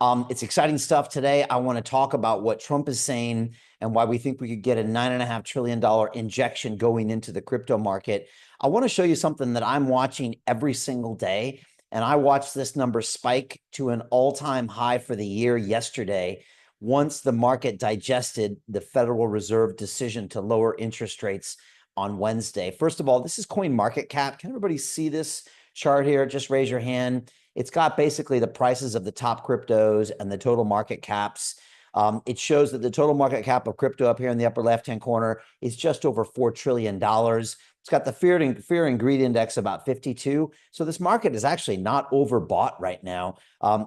It's exciting stuff today. I want to talk about what Trump is saying and why we think we could get a $9.5 trillion injection going into the crypto market. I want to show you something that I'm watching every single day. And I watched this number spike to an all-time high for the year yesterday once the market digested the Federal Reserve decision to lower interest rates on Wednesday. First of all, this is CoinMarketCap. Can everybody see this chart here? Just raise your hand. It's got basically the prices of the top cryptos and the total market caps. It shows that the total market cap of crypto up here in the upper left-hand corner is just over $4 trillion. It's got the fear and greed index about 52. So this market is actually not overbought right now.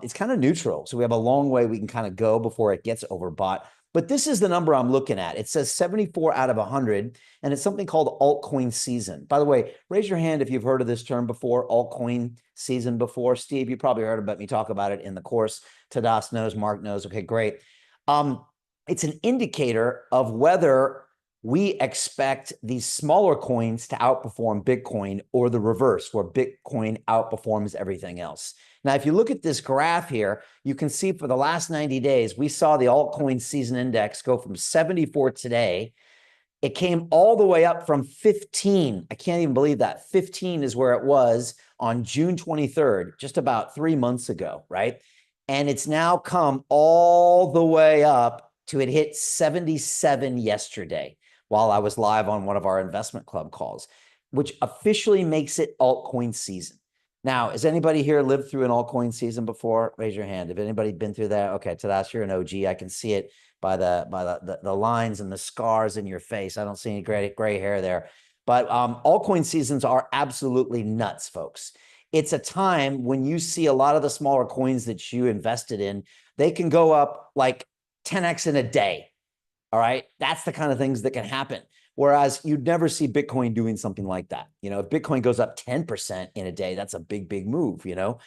It's kind of neutral. So we have a long way we can kind of go before it gets overbought. But this is the number I'm looking at. It says 74 out of 100, and it's something called altcoin season. By the way, raise your hand if you've heard of this term before, altcoin season before. Steve, you probably heard about me talk about it in the course. Tadas knows, Mark knows. Okay, great. It's an indicator of whether we expect these smaller coins to outperform Bitcoin or the reverse, where Bitcoin outperforms everything else. Now, if you look at this graph here, you can see for the last 90 days, we saw the altcoin season index go from 74 today. It came all the way up from 15. I can't even believe that. 15 is where it was on June 23rd, just about 3 months ago, right? And it's now come all the way up to it hit 77 yesterday while I was live on one of our investment club calls, which officially makes it altcoin season. Now, has anybody here lived through an altcoin season before? Raise your hand. Have anybody been through that? Okay, Tadas, you're an OG. I can see it by the lines and the scars in your face. I don't see any gray hair there. But altcoin seasons are absolutely nuts, folks. It's a time when you see a lot of the smaller coins that you invested in, they can go up like 10x in a day. All right. That's the kind of things that can happen. Whereas you'd never see Bitcoin doing something like that. You know, if Bitcoin goes up 10% in a day, that's a big, big move, you know?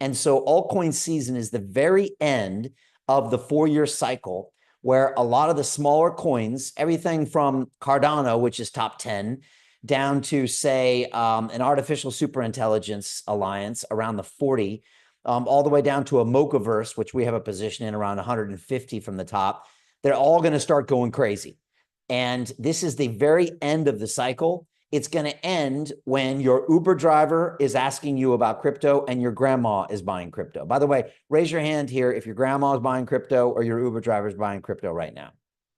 And so altcoin season is the very end of the 4-year cycle where a lot of the smaller coins, everything from Cardano, which is top 10, down to, say, an artificial superintelligence alliance around the 40, all the way down to a Mochaverse, which we have a position in around 150 from the top. They're all going to start going crazy. And this is the very end of the cycle. It's going to end when your Uber driver is asking you about crypto and your grandma is buying crypto. By the way, raise your hand here if your grandma is buying crypto or your Uber driver is buying crypto right now.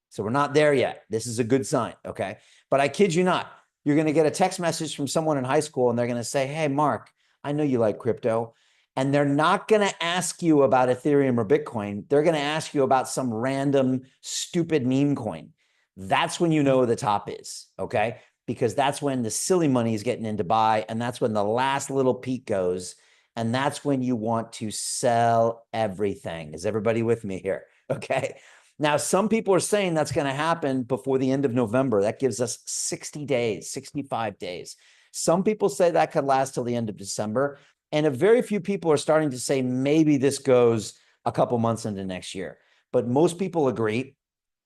So we're not there yet. This is a good sign, okay? But I kid you not, you're going to get a text message from someone in high school and they're going to say, hey, Mark, I know you like crypto. And they're not going to ask you about Ethereum or Bitcoin. They're going to ask you about some random stupid meme coin. That's when you know the top is, okay? Because that's when the silly money is getting in to buy, and that's when the last little peak goes, and that's when you want to sell everything. Is everybody with me here? Okay. Now, some people are saying that's going to happen before the end of November. That gives us 60 days, 65 days. Some people say that could last till the end of December. And a very few people are starting to say maybe this goes a couple months into next year. But most people agree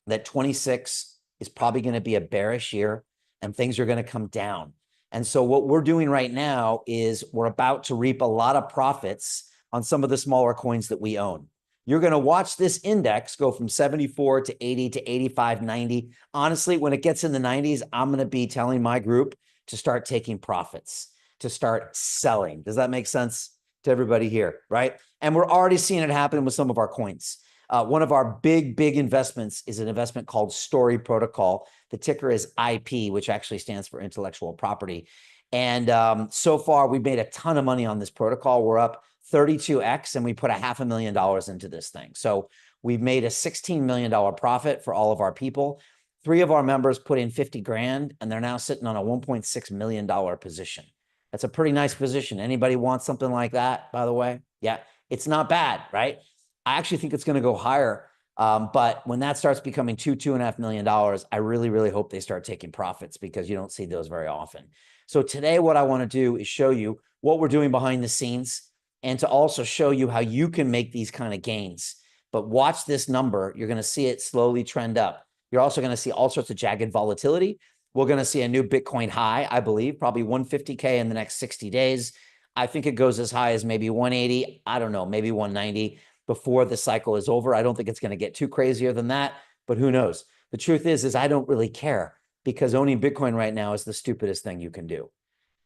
that 26 is probably going to be a bearish year and things are going to come down. And so what we're doing right now is we're about to reap a lot of profits on some of the smaller coins that we own. You're going to watch this index go from 74 to 80 to 85, 90. Honestly, when it gets in the 90s, I'm going to be telling my group to start taking profits, to start selling. Does that make sense to everybody here, right? And we're already seeing it happen with some of our coins. One of our big investments is an investment called Story Protocol. The ticker is IP, which actually stands for intellectual property. And so far, we've made a ton of money on this protocol. We're up 32x, and we put $500,000 into this thing. So we've made a $16 million profit for all of our people. 3 of our members put in 50 grand, and they're now sitting on a $1.6 million position. That's a pretty nice position. Anybody want something like that, by the way? Yeah, it's not bad, right? I actually think it's going to go higher. But when that starts becoming $2.5 million, I really hope they start taking profits because you don't see those very often. So today, what I want to do is show you what we're doing behind the scenes and to also show you how you can make these kind of gains. But watch this number. You're going to see it slowly trend up. You're also going to see all sorts of jagged volatility. We're going to see a new Bitcoin high, I believe, probably 150K in the next 60 days. I think it goes as high as maybe 180. I don't know, maybe 190. before the cycle is over. I don't think it's going to get too crazier than that, but who knows? The truth is I don't really care, because owning Bitcoin right now is the stupidest thing you can do.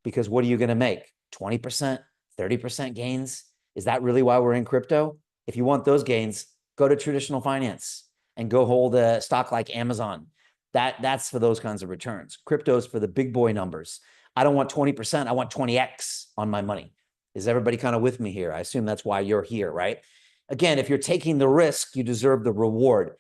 Because what are you going to make? 20%, 30% gains? Is that really why we're in crypto? If you want those gains, go to traditional finance and go hold a stock like Amazon. That's for those kinds of returns. Crypto's for the big boy numbers. I don't want 20%. I want 20x on my money. Is everybody kind of with me here? I assume that's why you're here, right? Again, if you're taking the risk, you deserve the reward.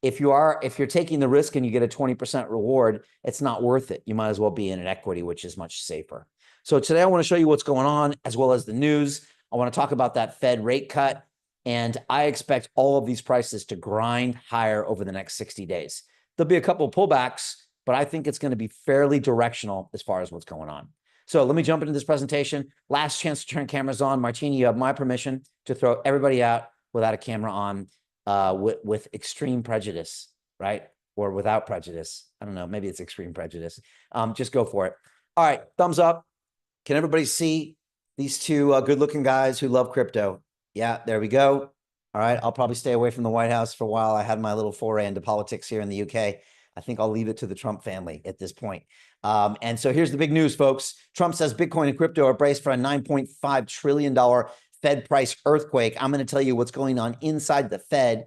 If you're taking the risk and you get a 20% reward, it's not worth it. You might as well be in an equity, which is much safer. So today I want to show you what's going on, as well as the news. I want to talk about that Fed rate cut, and I expect all of these prices to grind higher over the next 60 days. There'll be a couple of pullbacks, but I think it's going to be fairly directional as far as what's going on. So let me jump into this presentation. Last chance to turn cameras on. Martini, you have my permission to throw everybody out without a camera on, with extreme prejudice, right? Or without prejudice. I don't know. Maybe it's extreme prejudice. Just go for it. All right. Thumbs up. Can everybody see these two good-looking guys who love crypto? Yeah, there we go. All right. I'll probably stay away from the White House for a while. I had my little foray into politics here in the UK. I think I'll leave it to the Trump family at this point. And so here's the big news, folks. Trump says Bitcoin and crypto are braced for a $9.5 trillion Fed price earthquake. I'm going to tell you what's going on inside the Fed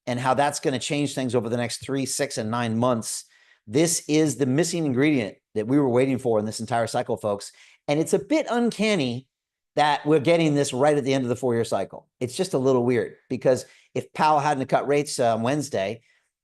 and how that's going to change things over the next 3, 6, and 9 months. This is the missing ingredient that we were waiting for in this entire cycle, folks. And it's a bit uncanny that we're getting this right at the end of the 4-year cycle. It's just a little weird, because if Powell hadn't cut rates on Wednesday,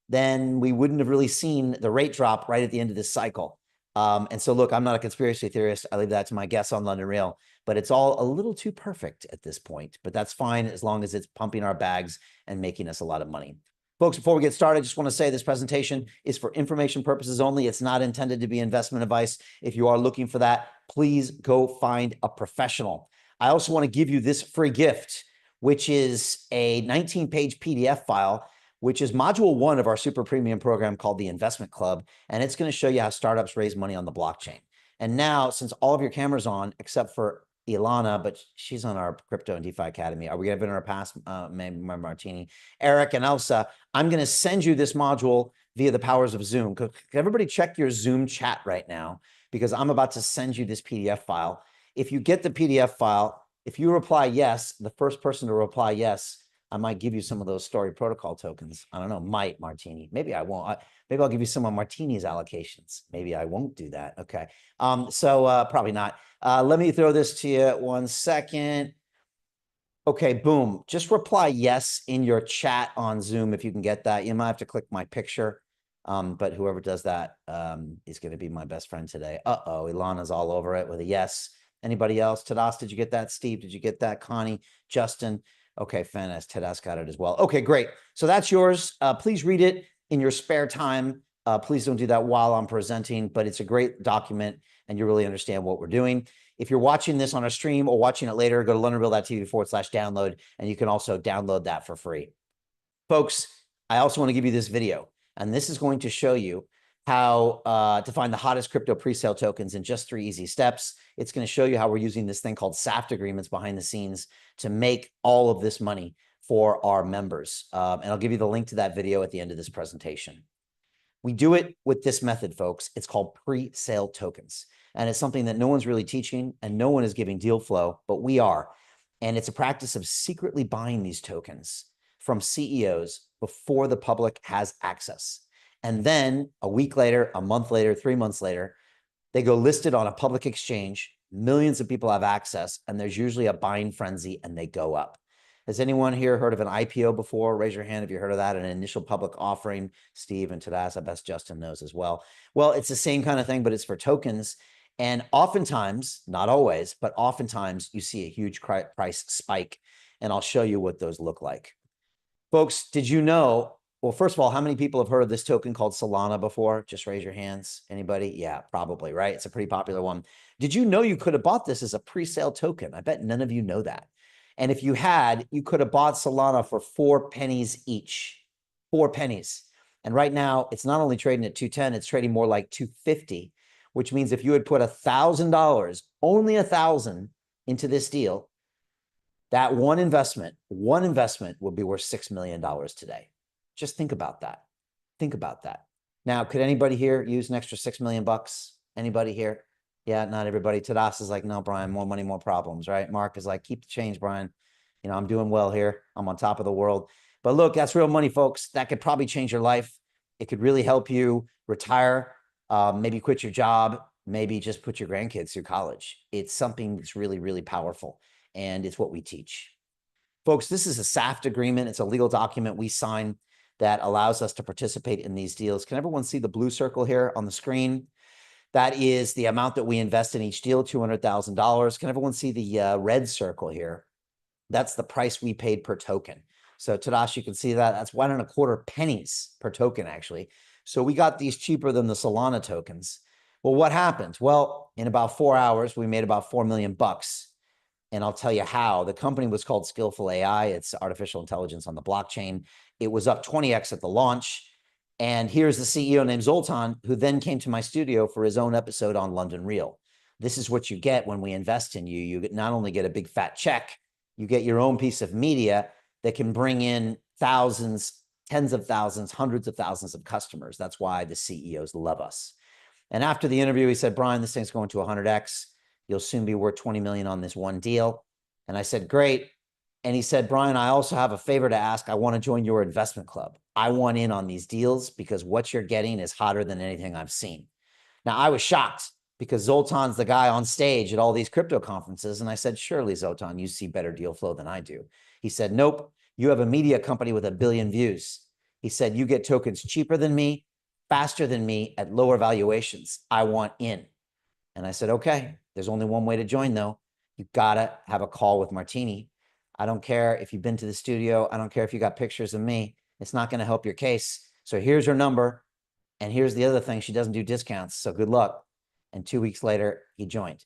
then we wouldn't have really seen the rate drop right at the end of this cycle. And so, look, I'm not a conspiracy theorist. I leave that to my guests on London Real, but it's all a little too perfect at this point. But that's fine as long as it's pumping our bags and making us a lot of money. Folks, before we get started, I just want to say this presentation is for information purposes only. It's not intended to be investment advice. If you are looking for that, please go find a professional. I also want to give you this free gift, which is a 19-page PDF file, which is module 1 of our super premium program called the Investment Club. And it's going to show you how startups raise money on the blockchain. And now, since all of your cameras on, except for Ilana, but she's on our Crypto and DeFi Academy. Are we going to be in our past, Martini, Eric, and Elsa? I'm going to send you this module via the powers of Zoom. Can everybody check your Zoom chat right now? Because I'm about to send you this PDF file. If you get the PDF file, if you reply yes, the first person to reply yes, I might give you some of those Story Protocol tokens. I don't know, might, Martini. Maybe I won't. Maybe I'll give you some of Martini's allocations. Maybe I won't do that. Okay. Probably not. Let me throw this to you 1 second. Okay, boom. Just reply yes in your chat on Zoom if you can get that. You might have to click my picture. But whoever does that is going to be my best friend today. Uh-oh, Ilana's all over it with a yes. Anybody else? Tadas, did you get that? Steve, did you get that? Connie, Justin? Okay, fantastic. Tadas got it as well. Okay, great. So that's yours. Please read it in your spare time. Please don't do that while I'm presenting, but it's a great document and you really understand what we're doing. If you're watching this on a stream or watching it later, go to londonreal.tv/download, and you can also download that for free. Folks, I also want to give you this video, and this is going to show you how to find the hottest crypto presale tokens in just 3 easy steps. It's going to show you how we're using this thing called SAFT agreements behind the scenes to make all of this money for our members. And I'll give you the link to that video at the end of this presentation. We do it with this method, folks. It's called pre-sale tokens. And it's something that no one's really teaching and no one is giving deal flow, but we are. And it's a practice of secretly buying these tokens from CEOs before the public has access. And then a week later, a month later, 3 months later, they go listed on a public exchange. Millions of people have access, and there's usually a buying frenzy, and they go up. Has anyone here heard of an IPO before? Raise your hand if you heard of that, an initial public offering. Steve and Tadas, I bet Justin knows as well. Well, it's the same kind of thing, but it's for tokens. And oftentimes, not always, but oftentimes you see a huge price spike, and I'll show you what those look like. Folks, did you know? Well, first of all, how many people have heard of this token called Solana before? Just raise your hands. Anybody? Yeah, probably, right? It's a pretty popular one. Did you know you could have bought this as a pre-sale token? I bet none of you know that. And if you had, you could have bought Solana for 4 pennies each. 4 pennies. And right now, it's not only trading at 210, it's trading more like 250, which means if you had put $1,000, only 1,000 into this deal, That one investment would be worth $6 million today. Just think about that. Think about that. Now, could anybody here use an extra $6 million bucks? Anybody here? Yeah, not everybody. Tadas is like, no, Brian, more money, more problems, right? Mark is like, keep the change, Brian. You know, I'm doing well here. I'm on top of the world. But look, that's real money, folks. That could probably change your life. It could really help you retire, maybe quit your job, maybe just put your grandkids through college. It's something that's really, really powerful, and it's what we teach. Folks, this is a SAFT agreement. It's a legal document we sign that allows us to participate in these deals. Can everyone see the blue circle here on the screen? That is the amount that we invest in each deal, $200,000. Can everyone see the red circle here? That's the price we paid per token. So Tadash, you can see that. That's 1.25 pennies per token, actually. So we got these cheaper than the Solana tokens. Well, what happened? Well, in about 4 hours, we made about 4 million bucks. And I'll tell you how. The company was called Skillful AI. It's artificial intelligence on the blockchain. It was up 20x at the launch. And here's the CEO named Zoltan, who then came to my studio for his own episode on London Real. This is what you get when we invest in you. You not only get a big fat check, you get your own piece of media that can bring in thousands, tens of thousands, hundreds of thousands of customers. That's why the CEOs love us. And after the interview, he said, Brian, this thing's going to 100x. You'll soon be worth 20 million on this one deal. And I said, great. And he said, Brian, I also have a favor to ask. I want to join your investment club. I want in on these deals because what you're getting is hotter than anything I've seen. Now, I was shocked because Zoltan's the guy on stage at all these crypto conferences. And I said, surely, Zoltan, you see better deal flow than I do. He said, nope, you have a media company with 1 billion views. He said, you get tokens cheaper than me, faster than me at lower valuations. I want in. And I said, okay, there's only one way to join, though. You gotta have a call with Martini. I don't care if you've been to the studio. I don't care if you got pictures of me. It's not going to help your case. So here's her number. And here's the other thing. She doesn't do discounts. So good luck. And 2 weeks later, he joined.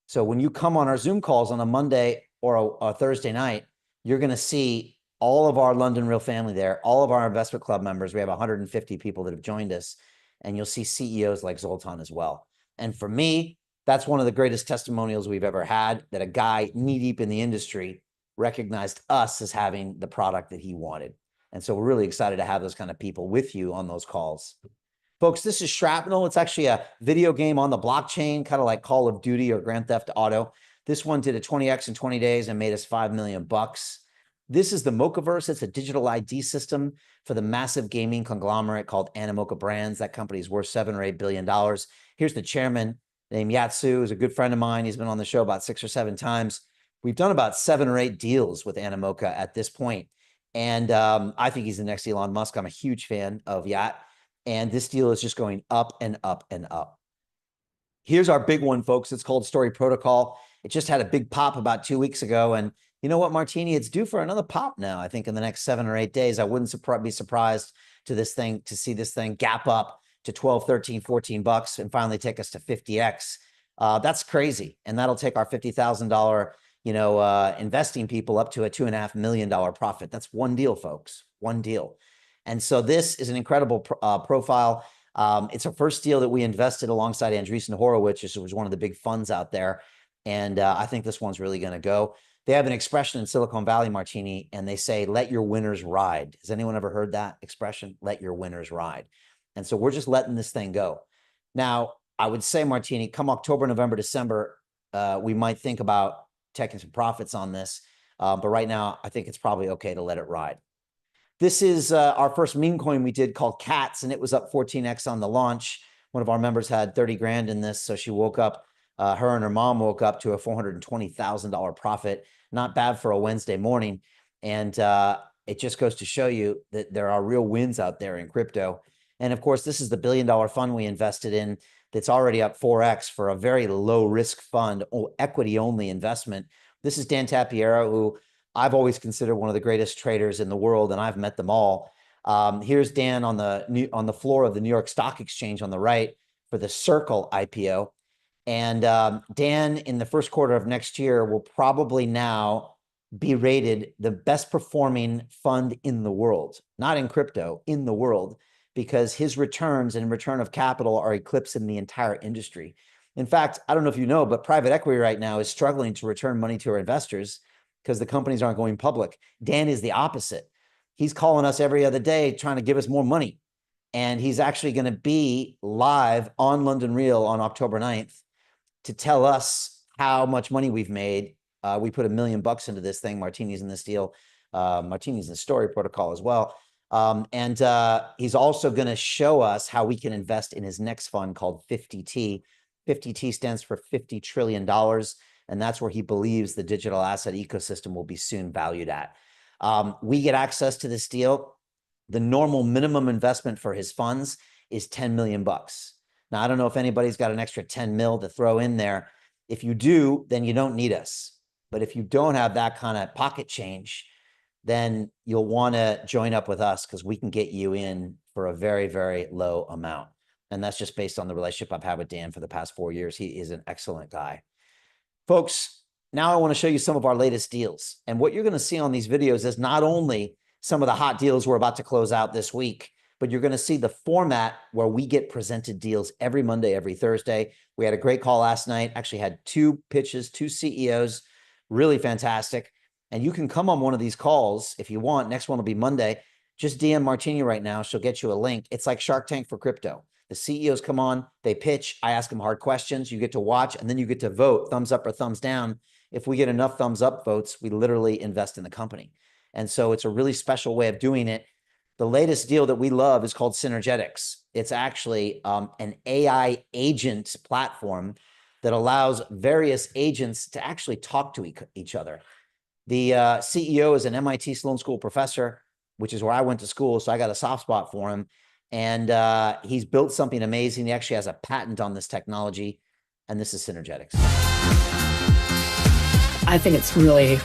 So when you come on our Zoom calls on a Monday or a Thursday night, you're going to see all of our London Real family there, all of our investment club members. We have 150 people that have joined us. And you'll see CEOs like Zoltan as well. And for me, that's one of the greatest testimonials we've ever had, that a guy knee deep in the industry recognized us as having the product that he wanted. And so we're really excited to have those kind of people with you on those calls. Folks, this is Shrapnel. It's actually a video game on the blockchain, kind of like Call of Duty or Grand Theft Auto. This one did a 20x in 20 days and made us 5 million bucks. This is the Mochaverse. It's a digital ID system for the massive gaming conglomerate called Animoca Brands. That company is worth $7 or $8 billion. Here's the chairman named Yatsu, who's a good friend of mine. He's been on the show about 6 or 7 times. We've done about 7 or 8 deals with Animoca at this point. And I think he's the next Elon Musk. I'm a huge fan of Yat. And this deal is just going up and up and up. Here's our big one, folks. It's called Story Protocol. It just had a big pop about 2 weeks ago. And you know what, Martini? It's due for another pop now. I think in the next 7 or 8 days. I wouldn't be surprised to see this thing gap up to 12, 13, 14 bucks and finally take us to 50x. That's crazy. And that'll take our $50,000 investing people up to a $2.5 million profit. That's one deal, folks, one deal. And so this is an incredible profile. It's our first deal that we invested alongside Andreessen Horowitz, which was one of the big funds out there. And I think this one's really going to go. They have an expression in Silicon Valley, Martini, and they say, let your winners ride. Has anyone ever heard that expression? Let your winners ride. And so we're just letting this thing go. Now, I would say, Martini, come October, November, December, we might think about taking some profits on this. But right now, I think it's probably okay to let it ride. This is our first meme coin we did called Cats, and it was up 14x on the launch. One of our members had 30 grand in this, so she woke up, her and her mom woke up to a $420,000 profit. Not bad for a Wednesday morning. And it just goes to show you that there are real wins out there in crypto. And of course, this is the $1 billion fund we invested in that's already up 4x for a very low risk fund, equity only investment. This is Dan Tapiero, who I've always considered one of the greatest traders in the world, and I've met them all. Here's Dan on the floor of the New York Stock Exchange on the right for the Circle IPO. And Dan, in the first quarter of next year, will probably now be rated the best performing fund in the world, not in crypto, in the world, because his returns and return of capital are eclipsing the entire industry. In fact, I don't know if you know, but private equity right now is struggling to return money to our investors because the companies aren't going public. Dan is the opposite. He's calling us every other day trying to give us more money. And he's actually going to be live on London Real on October 9th to tell us how much money we've made. We put $1 million into this thing. Martini's in this deal. Martini's in the Story Protocol as well. He's also going to show us how we can invest in his next fund called 50T. 50T stands for $50 trillion. And that's where he believes the digital asset ecosystem will be soon valued at. We get access to this deal. The normal minimum investment for his funds is 10 million bucks. Now, I don't know if anybody's got an extra 10 mil to throw in there. If you do, then you don't need us. But if you don't have that kind of pocket change, then you'll want to join up with us because we can get you in for a very, very low amount. And that's just based on the relationship I've had with Dan for the past 4 years. He is an excellent guy. Folks, now I want to show you some of our latest deals. And what you're going to see on these videos is not only some of the hot deals we're about to close out this week, but you're going to see the format where we get presented deals every Monday, every Thursday. We had a great call last night, actually had 2 pitches, 2 CEOs, really fantastic. And you can come on one of these calls if you want. Next one will be Monday. Just DM Martini right now. She'll get you a link. It's like Shark Tank for crypto. The CEOs come on, they pitch, I ask them hard questions, you get to watch, and then you get to vote, thumbs up or thumbs down. If we get enough thumbs up votes, we literally invest in the company. And so it's a really special way of doing it. The latest deal that we love is called Synergetics. It's actually an AI agent platform that allows various agents to actually talk to each other. The CEO is an MIT Sloan School professor, which is where I went to school, so I got a soft spot for him. And he's built something amazing. He actually has a patent on this technology, and this is Synergetics. I think it's really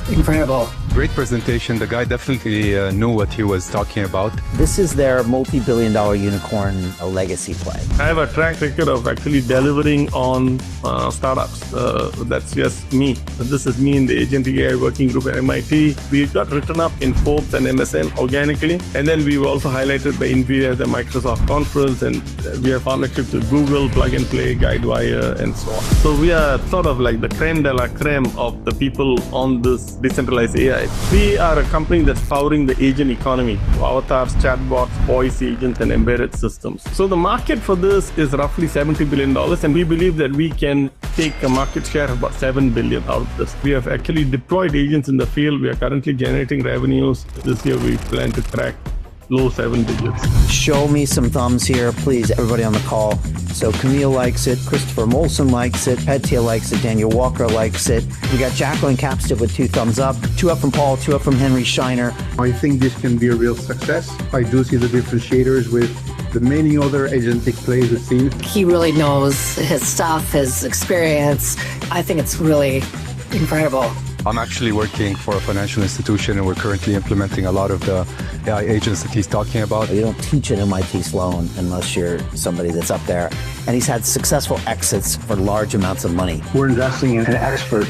incredible. Great presentation. The guy definitely knew what he was talking about. This is their multi-billion-dollar unicorn legacy play. I have a track record of actually delivering on startups. That's just me. This is me in the Agentic AI working group at MIT. We got written up in Forbes and MSN organically. And then we were also highlighted by NVIDIA at the Microsoft conference. And we have partnerships with Google, Plug and Play, Guidewire, and so on. So we are sort of like the creme de la creme of the people on this decentralized AI. We are a company that's powering the agent economy, avatars, chatbots, voice agents, and embedded systems. So the market for this is roughly $70 billion, and we believe that we can take a market share of about $7 billion out of this. We have actually deployed agents in the field. We are currently generating revenues. This year we plan to crack low 7 digits. Show me some thumbs here, please, everybody on the call. So Camille likes it, Christopher Molson likes it, Petia likes it, Daniel Walker likes it. We got Jacqueline Capsted with 2 thumbs up, 2 up from Paul, 2 up from Henry Shiner. I think this can be a real success. I do see the differentiators with the many other agentic plays we've seen. He really knows his stuff, his experience. I think it's really incredible. I'm actually working for a financial institution, and we're currently implementing a lot of the AI agents that he's talking about. You don't teach at MIT Sloan unless you're somebody that's up there. And he's had successful exits for large amounts of money. We're investing in an expert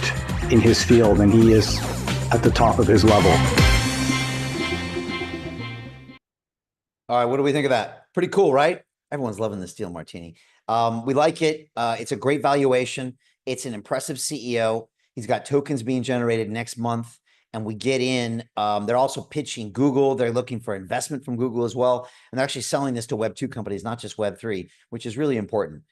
in his field, and he is at the top of his level. All right, what do we think of that? Pretty cool, right? Everyone's loving this deal, Martini. We like it. It's a great valuation. It's an impressive CEO. He's got tokens being generated next month, and we get in. They're also pitching Google. They're looking for investment from Google as well. And they're actually selling this to Web 2 companies, not just Web 3, which is really important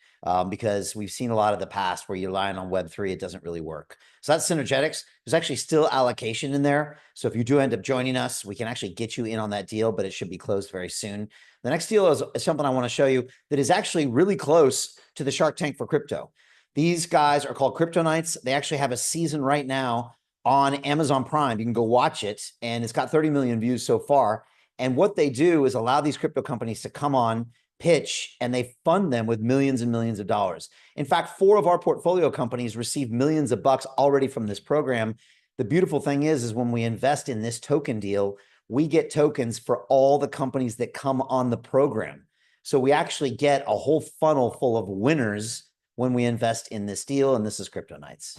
because we've seen a lot of the past where you're relying on Web 3. It doesn't really work. So that's Synergetics. There's actually still allocation in there. So if you do end up joining us, we can actually get you in on that deal, but it should be closed very soon. The next deal is something I want to show you that is actually really close to the Shark Tank for crypto. These guys are called Crypto Knights. They actually have a season right now on Amazon Prime. You can go watch it, and it's got 30 million views so far. And what they do is allow these crypto companies to come on, pitch, and they fund them with millions and millions of dollars. In fact, 4 of our portfolio companies receive millions of bucks already from this program. The beautiful thing is when we invest in this token deal, we get tokens for all the companies that come on the program. So we actually get a whole funnel full of winners when we invest in this deal, and this is Crypto Knights.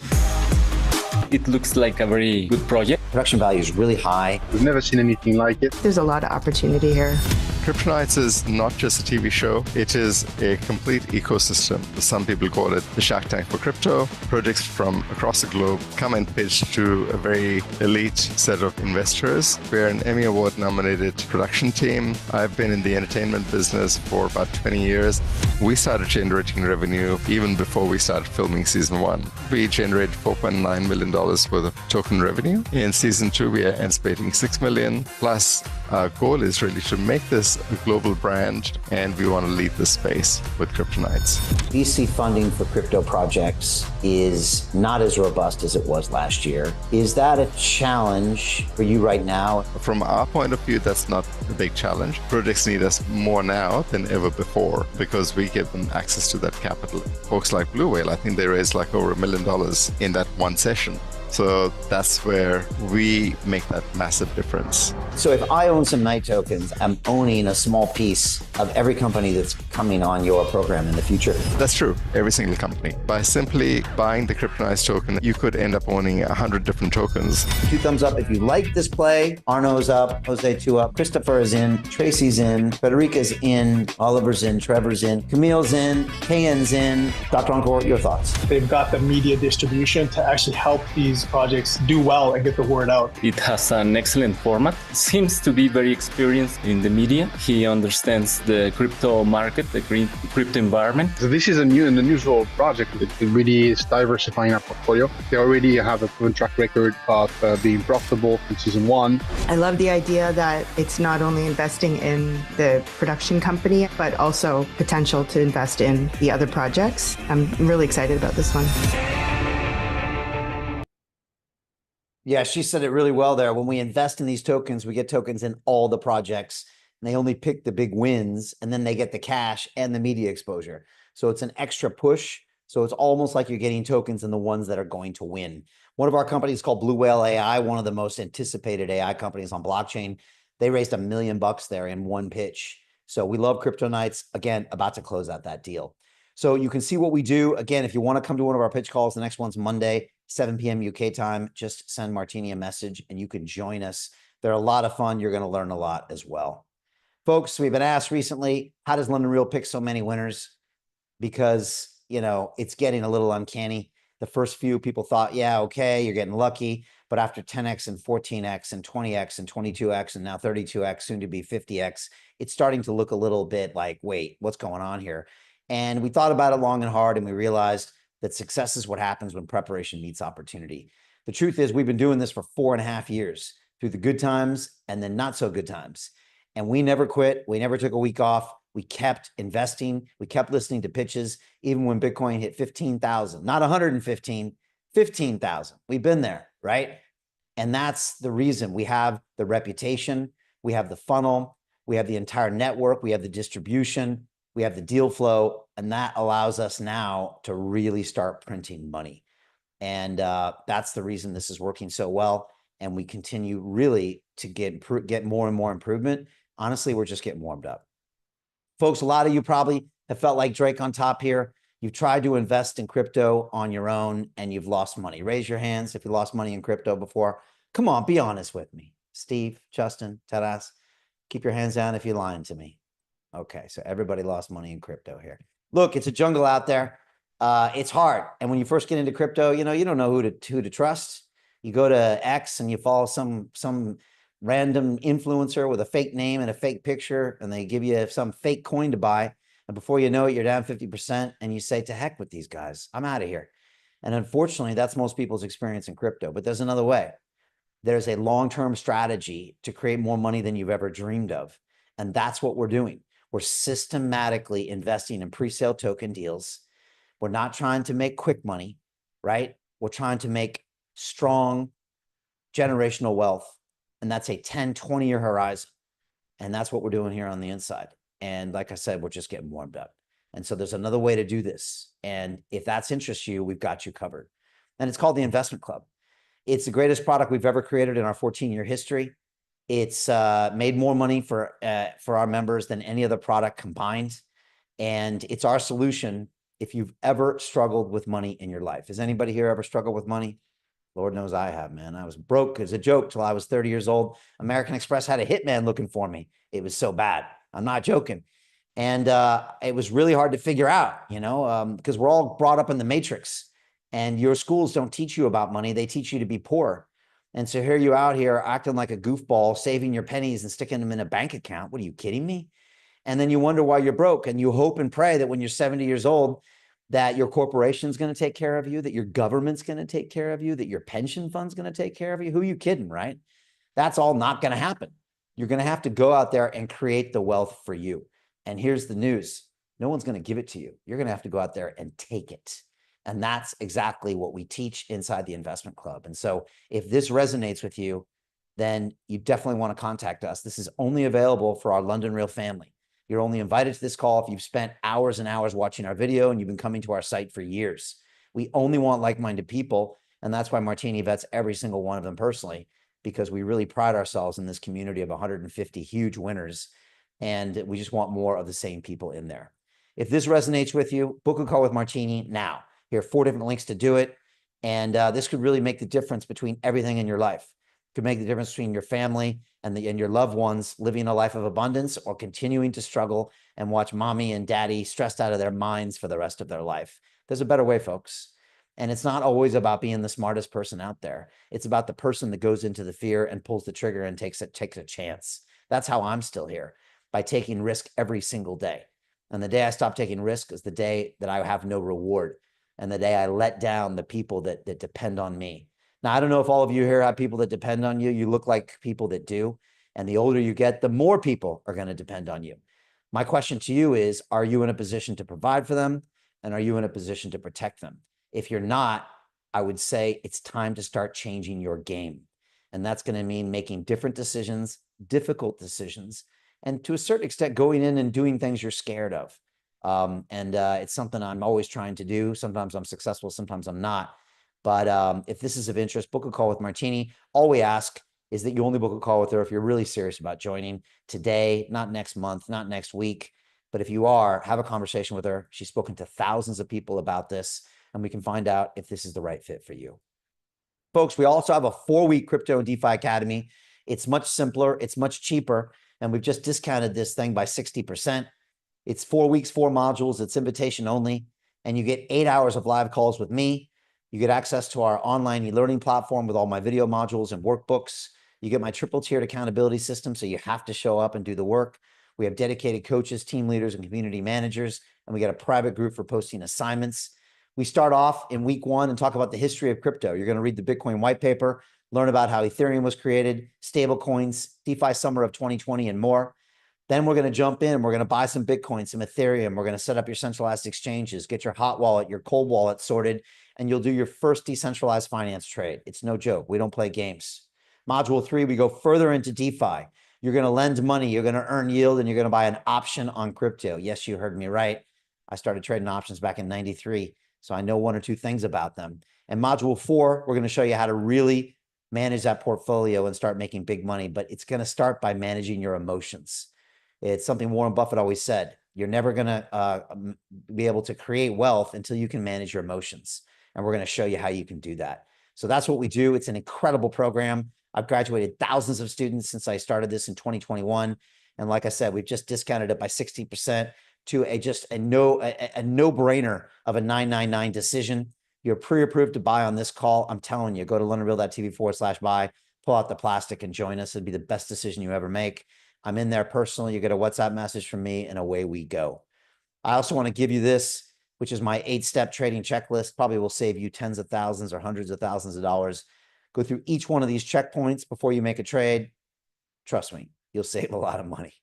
It looks like a very good project. Production value is really high. We've never seen anything like it. There's a lot of opportunity here. Kryptonites is not just a TV show, it is a complete ecosystem. Some people call it the Shark Tank for crypto. Projects from across the globe come and pitch to a very elite set of investors. We're an Emmy Award nominated production team. I've been in the entertainment business for about 20 years. We started generating revenue even before we started filming season 1. We generated $4.9 million worth of token revenue. In season 2, we are anticipating $6 million. Plus, our goal is really to make this a global brand, and we want to lead the space with Kryptonites. VC funding for crypto projects is not as robust as it was last year. Is that a challenge for you right now? From our point of view, that's not a big challenge. Projects need us more now than ever before because we give them access to that capital. Folks like Blue Whale, I think they raised like over $1 million in that one session. So that's where we make that massive difference. So if I own some Knight tokens, I'm owning a small piece of every company that's coming on your program in the future. That's true, every single company. By simply buying the Kryptonites token, you could end up owning 100 different tokens. 2 thumbs up if you like this play. Arno's up, Jose 2 up, Christopher is in, Tracy's in, Federica's in, Oliver's in, Trevor's in, Camille's in, KN's in. Dr. Encore, your thoughts? They've got the media distribution to actually help these projects do well and get the word out. It has an excellent format. Seems to be very experienced in the media. He understands the crypto market, the crypto environment. So this is an unusual project. It really is diversifying our portfolio. They already have a proven track record of being profitable in season 1. I love the idea that it's not only investing in the production company, but also potential to invest in the other projects. I'm really excited about this one. Yeah, she said it really well there. When we invest in these tokens, we get tokens in all the projects, and they only pick the big wins, and then they get the cash and the media exposure. So it's an extra push. So it's almost like you're getting tokens in the ones that are going to win. One of our companies called Blue Whale AI, one of the most anticipated AI companies on blockchain. They raised $1 million there in one pitch. So we love Kryptonites. Again, about to close out that deal. So you can see what we do. Again, if you want to come to one of our pitch calls, the next one's Monday, 7 p.m. UK time. Just send Martini a message and you can join us. They're a lot of fun. You're going to learn a lot as well. Folks, we've been asked recently, how does London Real pick so many winners? Because, you know, it's getting a little uncanny. The first few people thought, yeah, okay, you're getting lucky. But after 10x and 14x and 20x and 22x and now 32x, soon to be 50x, it's starting to look a little bit like, wait, what's going on here? And we thought about it long and hard, and we realized that success is what happens when preparation meets opportunity. The truth is, we've been doing this for 4.5 years, through the good times and then not so good times. And we never quit. We never took a week off. We kept investing. We kept listening to pitches, even when Bitcoin hit 15,000, not 115, 15,000. We've been there, right? And that's the reason we have the reputation, we have the funnel, we have the entire network, we have the distribution, we have the deal flow, and that allows us now to really start printing money. And that's the reason this is working so well. And we continue really to get more and more improvement. Honestly, we're just getting warmed up. Folks, a lot of you probably have felt like Drake on top here. You've tried to invest in crypto on your own and you've lost money. Raise your hands if you lost money in crypto before. Come on, be honest with me. Steve, Justin, Taras, keep your hands down if you're lying to me. Okay, so everybody lost money in crypto here. Look, it's a jungle out there. It's hard. And when you first get into crypto, you know, you don't know who to trust. You go to X and you follow some random influencer with a fake name and a fake picture, and they give you some fake coin to buy. And before you know it, you're down 50% and you say, to heck with these guys. I'm out of here. And unfortunately, that's most people's experience in crypto. But there's another way. There's a long-term strategy to create more money than you've ever dreamed of. And that's what we're doing. We're systematically investing in pre-sale token deals. We're not trying to make quick money, right? We're trying to make strong generational wealth. And that's a 10, 20-year horizon. And that's what we're doing here on the inside. And like I said, we're just getting warmed up. And so there's another way to do this. And if that's interests you, we've got you covered. And it's called the Investment Club. It's the greatest product we've ever created in our 14-year history. It's made more money for our members than any other product combined. And it's our solution if you've ever struggled with money in your life. Has anybody here ever struggled with money? Lord knows I have, man. I was broke as a joke till I was 30 years old. American Express had a hitman looking for me. It was so bad. I'm not joking. And it was really hard to figure out, because we're all brought up in the matrix, and your schools don't teach you about money. They teach you to be poor. And so here you out here acting like a goofball, saving your pennies and sticking them in a bank account. What are you kidding me? And then you wonder why you're broke, and you hope and pray that when you're 70 years old, that your corporation's going to take care of you, that your government's going to take care of you, that your pension fund's going to take care of you. Who are you kidding, right? That's all not going to happen. You're going to have to go out there and create the wealth for you. And here's the news. No one's going to give it to you. You're going to have to go out there and take it. And that's exactly what we teach inside the Investment Club. And so if this resonates with you, then you definitely want to contact us. This is only available for our London Real family. You're only invited to this call if you've spent hours and hours watching our video and you've been coming to our site for years. We only want like-minded people. And that's why Martini vets every single one of them personally, because we really pride ourselves in this community of 150 huge winners. And we just want more of the same people in there. If this resonates with you, book a call with Martini now. Here are 4 different links to do it. And this could really make the difference between everything in your life. It could make the difference between your family and your loved ones living a life of abundance, or continuing to struggle and watch mommy and daddy stressed out of their minds for the rest of their life. There's a better way, folks. And it's not always about being the smartest person out there. It's about the person that goes into the fear and pulls the trigger and takes a chance. That's how I'm still here, by taking risk every single day. And the day I stop taking risk is the day that I have no reward, and the day I let down the people that depend on me. Now, I don't know if all of you here have people that depend on you. You look like people that do. And the older you get, the more people are going to depend on you. My question to you is, are you in a position to provide for them? And are you in a position to protect them? If you're not, I would say it's time to start changing your game. And that's going to mean making different decisions, difficult decisions, and to a certain extent, going in and doing things you're scared of. It's something I'm always trying to do. Sometimes I'm successful, sometimes I'm not. But if this is of interest, book a call with Martini. All we ask is that you only book a call with her if you're really serious about joining today, not next month, not next week. But if you are, have a conversation with her. She's spoken to thousands of people about this, and we can find out if this is the right fit for you. Folks, we also have a 4-week Crypto and DeFi Academy. It's much simpler. It's much cheaper. And we've just discounted this thing by 60%. It's 4 weeks, 4 modules. It's invitation only. And you get 8 hours of live calls with me. You get access to our online e-learning platform with all my video modules and workbooks. You get my triple-tiered accountability system, so you have to show up and do the work. We have dedicated coaches, team leaders, and community managers, and we got a private group for posting assignments. We start off in week 1 and talk about the history of crypto. You're going to read the Bitcoin white paper, learn about how Ethereum was created, stablecoins, DeFi summer of 2020, and more. Then we're going to jump in. We're going to buy some Bitcoin, some Ethereum. We're going to set up your centralized exchanges, get your hot wallet, your cold wallet sorted, and you'll do your first decentralized finance trade. It's no joke. We don't play games. Module 3, we go further into DeFi. You're going to lend money, you're going to earn yield, and you're going to buy an option on crypto. Yes, you heard me right. I started trading options back in '93, so I know 1 or 2 things about them. And module 4, we're going to show you how to really manage that portfolio and start making big money, but it's going to start by managing your emotions. It's something Warren Buffett always said. You're never going to be able to create wealth until you can manage your emotions. And we're going to show you how you can do that. So that's what we do. It's an incredible program. I've graduated thousands of students since I started this in 2021. And like I said, we've just discounted it by 60% to a no-brainer of a $999 decision. You're pre-approved to buy on this call. I'm telling you, go to londonreal.tv/buy, pull out the plastic and join us. It'd be the best decision you ever make. I'm in there personally. You get a WhatsApp message from me and away we go. I also want to give you this, which is my 8-step trading checklist. Probably will save you tens of thousands or hundreds of thousands of dollars. Go through each one of these checkpoints before you make a trade. Trust me, you'll save a lot of money.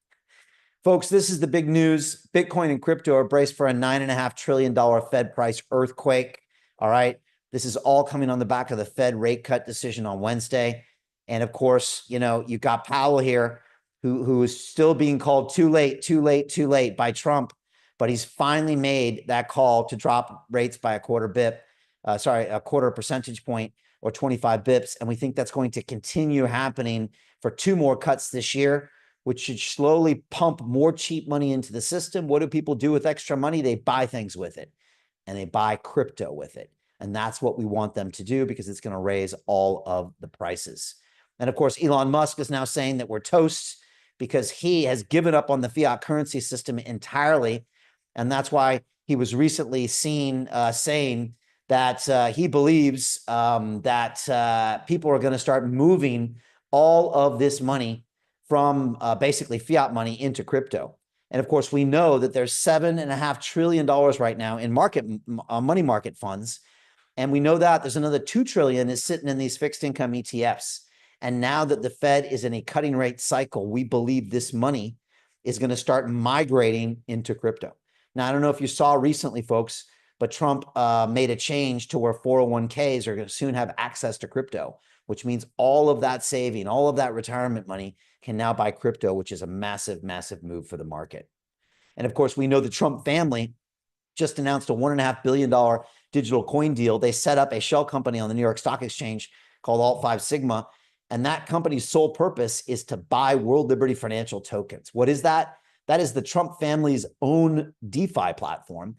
Folks, this is the big news. Bitcoin and crypto are braced for a $9.5 trillion Fed price earthquake. All right. This is all coming on the back of the Fed rate cut decision on Wednesday. And of course, you've got Powell here who is still being called too late by Trump. But he's finally made that call to drop rates by a quarter percentage point or 25 bips. And we think that's going to continue happening for 2 more cuts this year, which should slowly pump more cheap money into the system. What do people do with extra money? They buy things with it, and they buy crypto with it. And that's what we want them to do, because it's going to raise all of the prices. And of course, Elon Musk is now saying that we're toast because he has given up on the fiat currency system entirely. And that's why he was recently seen saying that he believes that people are going to start moving all of this money from basically fiat money into crypto. And of course, we know that there's $7.5 trillion right now in money market funds. And we know that there's another 2 trillion is sitting in these fixed income ETFs. And now that the Fed is in a cutting rate cycle, we believe this money is going to start migrating into crypto. Now, I don't know if you saw recently, folks, but Trump made a change to where 401ks are going to soon have access to crypto, which means all of that saving, all of that retirement money can now buy crypto, which is a massive, massive move for the market. And of course, we know the Trump family just announced a $1.5 billion digital coin deal. They set up a shell company on the New York Stock Exchange called Alt5 Sigma. And that company's sole purpose is to buy World Liberty Financial tokens. What is that? That is the Trump family's own DeFi platform.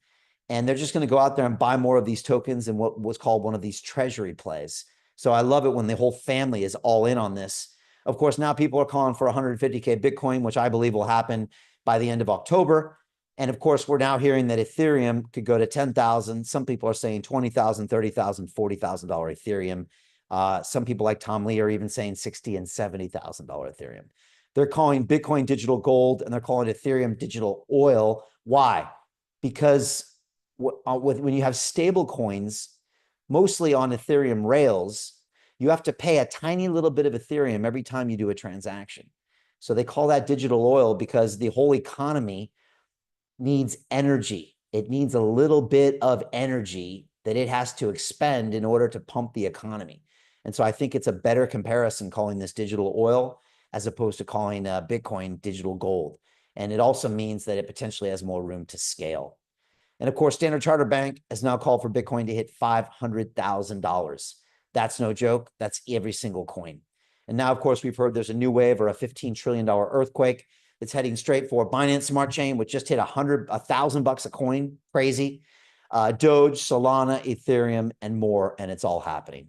And they're just going to go out there and buy more of these tokens in what was called one of these treasury plays. So I love it when the whole family is all in on this. Of course, now people are calling for 150K Bitcoin, which I believe will happen by the end of October. And of course, we're now hearing that Ethereum could go to 10,000. Some people are saying 20,000, 30,000, $40,000 Ethereum. Some people like Tom Lee are even saying $60,000 and $70,000 Ethereum. They're calling Bitcoin digital gold and they're calling Ethereum digital oil. Why? Because when you have stable coins, mostly on Ethereum rails, you have to pay a tiny little bit of Ethereum every time you do a transaction. So they call that digital oil because the whole economy needs energy. It needs a little bit of energy that it has to expend in order to pump the economy. And so I think it's a better comparison calling this digital oil as opposed to calling Bitcoin digital gold. And it also means that it potentially has more room to scale. And of course, Standard Chartered Bank has now called for Bitcoin to hit $500,000. That's no joke. That's every single coin. And now, of course, we've heard there's a new wave or a $15 trillion earthquake that's heading straight for Binance Smart Chain, which just hit $1,000 a coin. Crazy. Doge, Solana, Ethereum, and more. And it's all happening.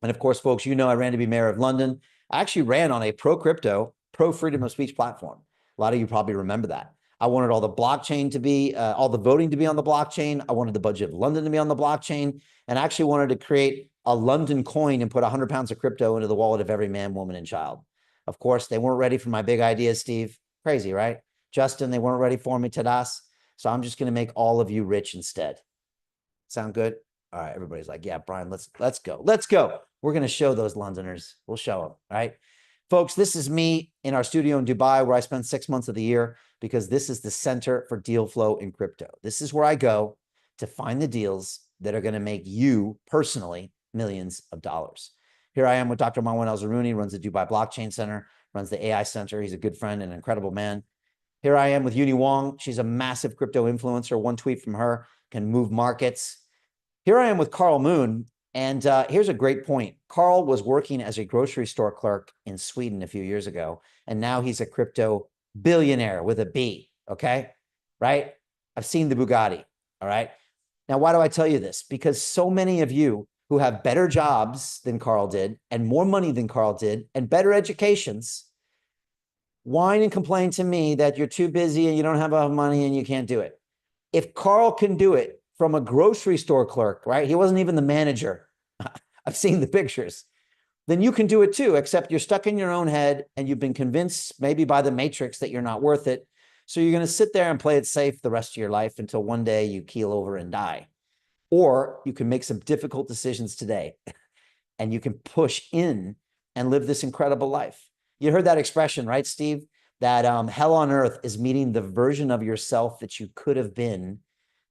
And of course, folks, you know, I ran to be mayor of London. I actually ran on a pro-crypto, pro-freedom of speech platform. A lot of you probably remember that. I wanted all the blockchain to be, all the voting to be on the blockchain. I wanted the budget of London to be on the blockchain. And I actually wanted to create a London coin and put 100 pounds of crypto into the wallet of every man, woman, and child. Of course, they weren't ready for my big ideas, Steve. Crazy, right? Justin, they weren't ready for me, Tadas. So I'm just going to make all of you rich instead. Sound good? All right, everybody's like, yeah, Brian, let's go. Let's go. We're going to show those Londoners. We'll show them, right? Folks, this is me in our studio in Dubai where I spend 6 months of the year because this is the center for deal flow in crypto. This is where I go to find the deals that are going to make you personally millions of dollars. Here I am with Dr. Marwan El-Zerrouni, runs the Dubai Blockchain Center, runs the AI Center. He's a good friend and an incredible man. Here I am with Uni Wong. She's a massive crypto influencer. One tweet from her can move markets. Here I am with Carl Moon. And here's a great point. Carl was working as a grocery store clerk in Sweden a few years ago, and now he's a crypto billionaire with a B, okay? Right? I've seen the Bugatti, all right? Now, why do I tell you this? Because so many of you who have better jobs than Carl did and more money than Carl did and better educations whine and complain to me that you're too busy and you don't have enough money and you can't do it. If Carl can do it from a grocery store clerk, right? He wasn't even the manager. I've seen the pictures. Then you can do it too, except you're stuck in your own head and you've been convinced maybe by the matrix that you're not worth it. So you're going to sit there and play it safe the rest of your life until one day you keel over and die. Or you can make some difficult decisions today and you can push in and live this incredible life. You heard that expression, right, Steve? That hell on earth is meeting the version of yourself that you could have been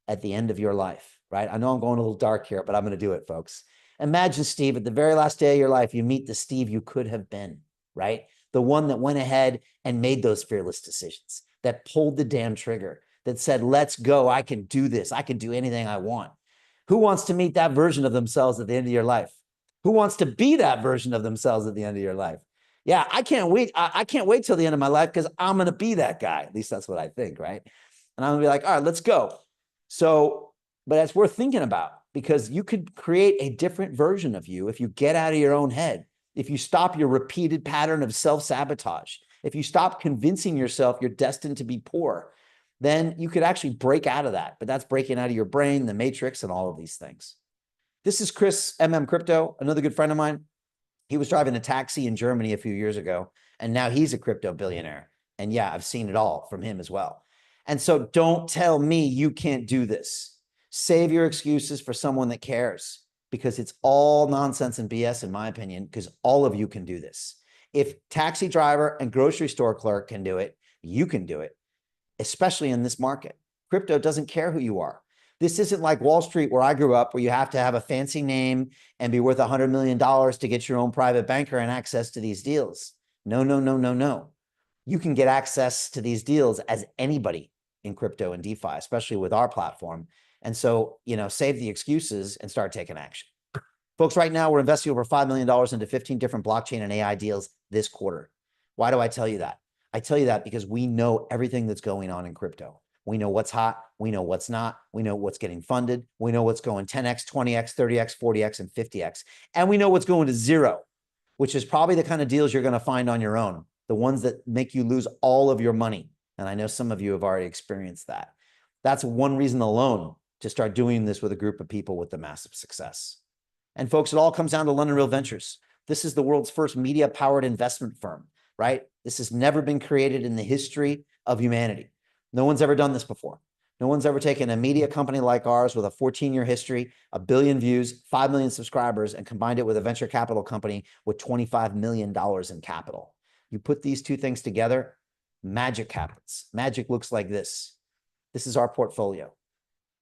at the end of your life, right? I know I'm going a little dark here, but I'm going to do it, folks. Imagine, Steve, at the very last day of your life, you meet the Steve you could have been, right? The one that went ahead and made those fearless decisions, that pulled the damn trigger, that said, let's go. I can do this. I can do anything I want. Who wants to meet that version of themselves at the end of your life? Who wants to be that version of themselves at the end of your life? Yeah, I can't wait. I can't wait till the end of my life because I'm going to be that guy. At least that's what I think, right? And I'm going to be like, all right, let's go. So, but that's worth thinking about because you could create a different version of you if you get out of your own head, if you stop your repeated pattern of self-sabotage, if you stop convincing yourself you're destined to be poor, then you could actually break out of that. But that's breaking out of your brain, the matrix, and all of these things. This is Chris, Crypto, another good friend of mine. He was driving a taxi in Germany a few years ago, and now he's a crypto billionaire. And yeah, I've seen it all from him as well. And so don't tell me you can't do this. Save your excuses for someone that cares, because it's all nonsense and BS, in my opinion, because all of you can do this. If taxi driver and grocery store clerk can do it, you can do it, especially in this market. Crypto doesn't care who you are. This isn't like Wall Street, where I grew up, where you have to have a fancy name and be worth $100 million to get your own private banker and access to these deals. No, no, no, no, no. You can get access to these deals as anybody in crypto and DeFi, especially with our platform. And so, save the excuses and start taking action. Folks, right now we're investing over $5 million into 15 different blockchain and AI deals this quarter. Why do I tell you that? I tell you that because we know everything that's going on in crypto. We know what's hot. We know what's not. We know what's getting funded. We know what's going 10x, 20x, 30x, 40x, and 50x. And we know what's going to zero, which is probably the kind of deals you're going to find on your own, the ones that make you lose all of your money. And I know some of you have already experienced that. That's one reason alone to start doing this with a group of people with the massive success. And folks, it all comes down to London Real Ventures. This is the world's first media-powered investment firm, right? This has never been created in the history of humanity. No one's ever done this before. No one's ever taken a media company like ours with a 14-year history, 1 billion views, 5 million subscribers, and combined it with a venture capital company with $25 million in capital. You put these two things together, magic happens. Magic looks like this. This is our portfolio.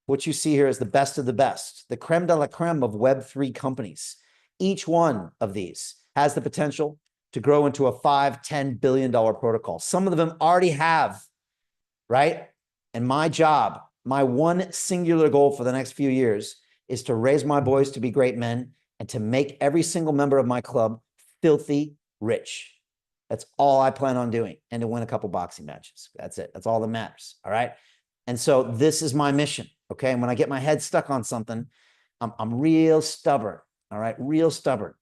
What you see here is the best of the best, the creme de la creme of Web3 companies. Each one of these has the potential to grow into a $5, $10 billion protocol. Some of them already have, right? And my job, my one singular goal for the next few years is to raise my boys to be great men and to make every single member of my club filthy rich. That's all I plan on doing, and to win a couple boxing matches. That's it. That's all that matters. All right. And so this is my mission. Okay. And when I get my head stuck on something, I'm real stubborn. All right. Real stubborn.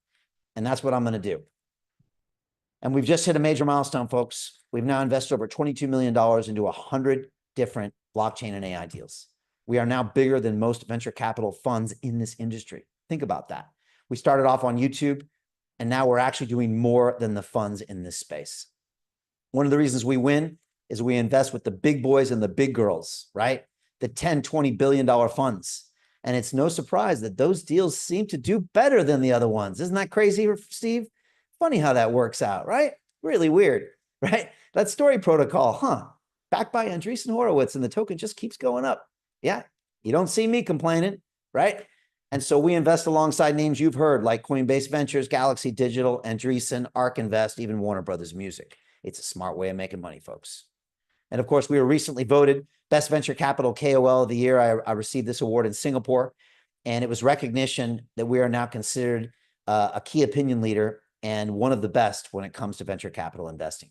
And that's what I'm going to do. And we've just hit a major milestone, folks. We've now invested over $22 million into 100 different blockchain and AI deals. We are now bigger than most venture capital funds in this industry. Think about that. We started off on YouTube, and now we're actually doing more than the funds in this space. One of the reasons we win is we invest with the big boys and the big girls, right? The $10, $20 billion funds. And it's no surprise that those deals seem to do better than the other ones. Isn't that crazy, Steve? Funny how that works out, right? Really weird, right? That Story Protocol, backed by Andreessen Horowitz, and the token just keeps going up. Yeah, you don't see me complaining, right? And so we invest alongside names you've heard, like Coinbase Ventures, Galaxy Digital, Andreessen, ARK Invest, even Warner Brothers Music. It's a smart way of making money, folks. And of course, we were recently voted Best Venture Capital KOL of the Year. I received this award in Singapore, and it was recognition that we are now considered a key opinion leader and one of the best when it comes to venture capital investing.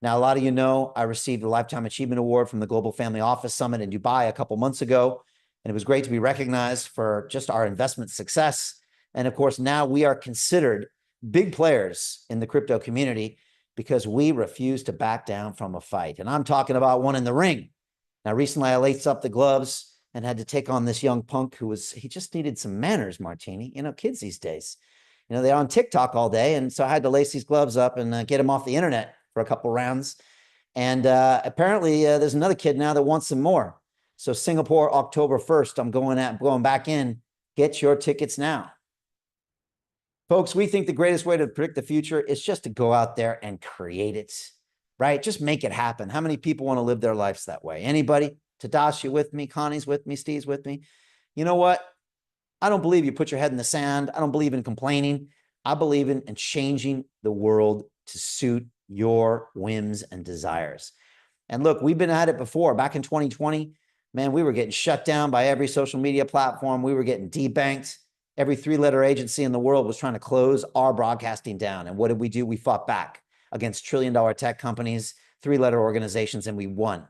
Now, a lot of you know I received the Lifetime Achievement Award from the Global Family Office Summit in Dubai a couple months ago, and it was great to be recognized for just our investment success. And of course, now we are considered big players in the crypto community because we refuse to back down from a fight. And I'm talking about one in the ring. Now, recently I laced up the gloves and had to take on this young punk he just needed some manners, Martini. Kids these days, they're on TikTok all day. And so I had to lace these gloves up and get him off the internet for a couple rounds. And apparently there's another kid now that wants some more. So Singapore, October 1st, I'm going back in. Get your tickets now. Folks, we think the greatest way to predict the future is just to go out there and create it, right? Just make it happen. How many people want to live their lives that way? Anybody? Tadashi with me? Connie's with me? Steve's with me? You know what? I don't believe you put your head in the sand. I don't believe in complaining. I believe in changing the world to suit your whims and desires. And look, we've been at it before. Back in 2020, man, we were getting shut down by every social media platform. We were getting debanked. Every three-letter agency in the world was trying to close our broadcasting down. And what did we do? We fought back against trillion-dollar tech companies, three-letter organizations, and we won.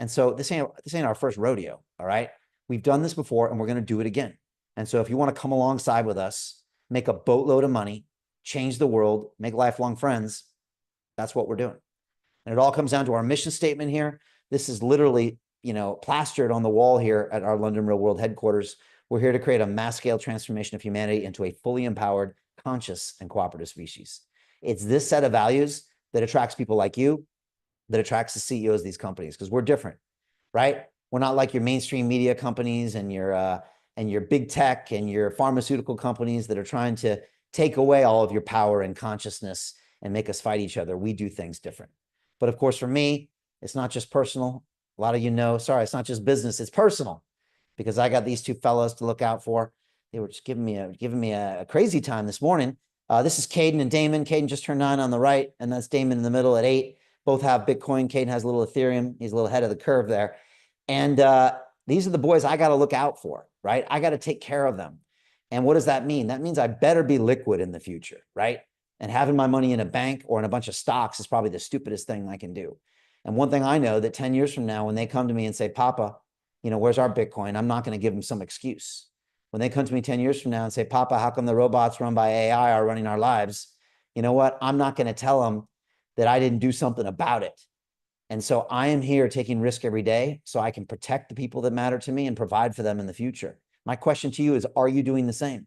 And so this ain't our first rodeo, all right? We've done this before, and we're going to do it again. And so if you want to come alongside with us, make a boatload of money, change the world, make lifelong friends, that's what we're doing. And it all comes down to our mission statement here. This is literally, plastered on the wall here at our London Real World headquarters. We're here to create a mass scale transformation of humanity into a fully empowered, conscious, and cooperative species. It's this set of values that attracts people like you, that attracts the CEOs of these companies, because we're different, right? We're not like your mainstream media companies and your big tech and your pharmaceutical companies that are trying to take away all of your power and consciousness and make us fight each other. We do things different. But of course, for me, it's not just personal. A lot of it's not just business, it's personal, because I got these two fellows to look out for. They were just giving me a crazy time this morning. This is Caden and Damon. Caden just turned 9 on the right, and that's Damon in the middle at 8. Both have Bitcoin. Caden has a little Ethereum. He's a little ahead of the curve there. And these are the boys I got to look out for, right? I got to take care of them. And what does that mean? That means I better be liquid in the future, right? And having my money in a bank or in a bunch of stocks is probably the stupidest thing I can do. And one thing I know, that 10 years from now, when they come to me and say, Papa, where's our Bitcoin? I'm not going to give them some excuse. When they come to me 10 years from now and say, Papa, how come the robots run by AI are running our lives? You know what? I'm not going to tell them that I didn't do something about it. And so I am here taking risk every day so I can protect the people that matter to me and provide for them in the future. My question to you is, are you doing the same?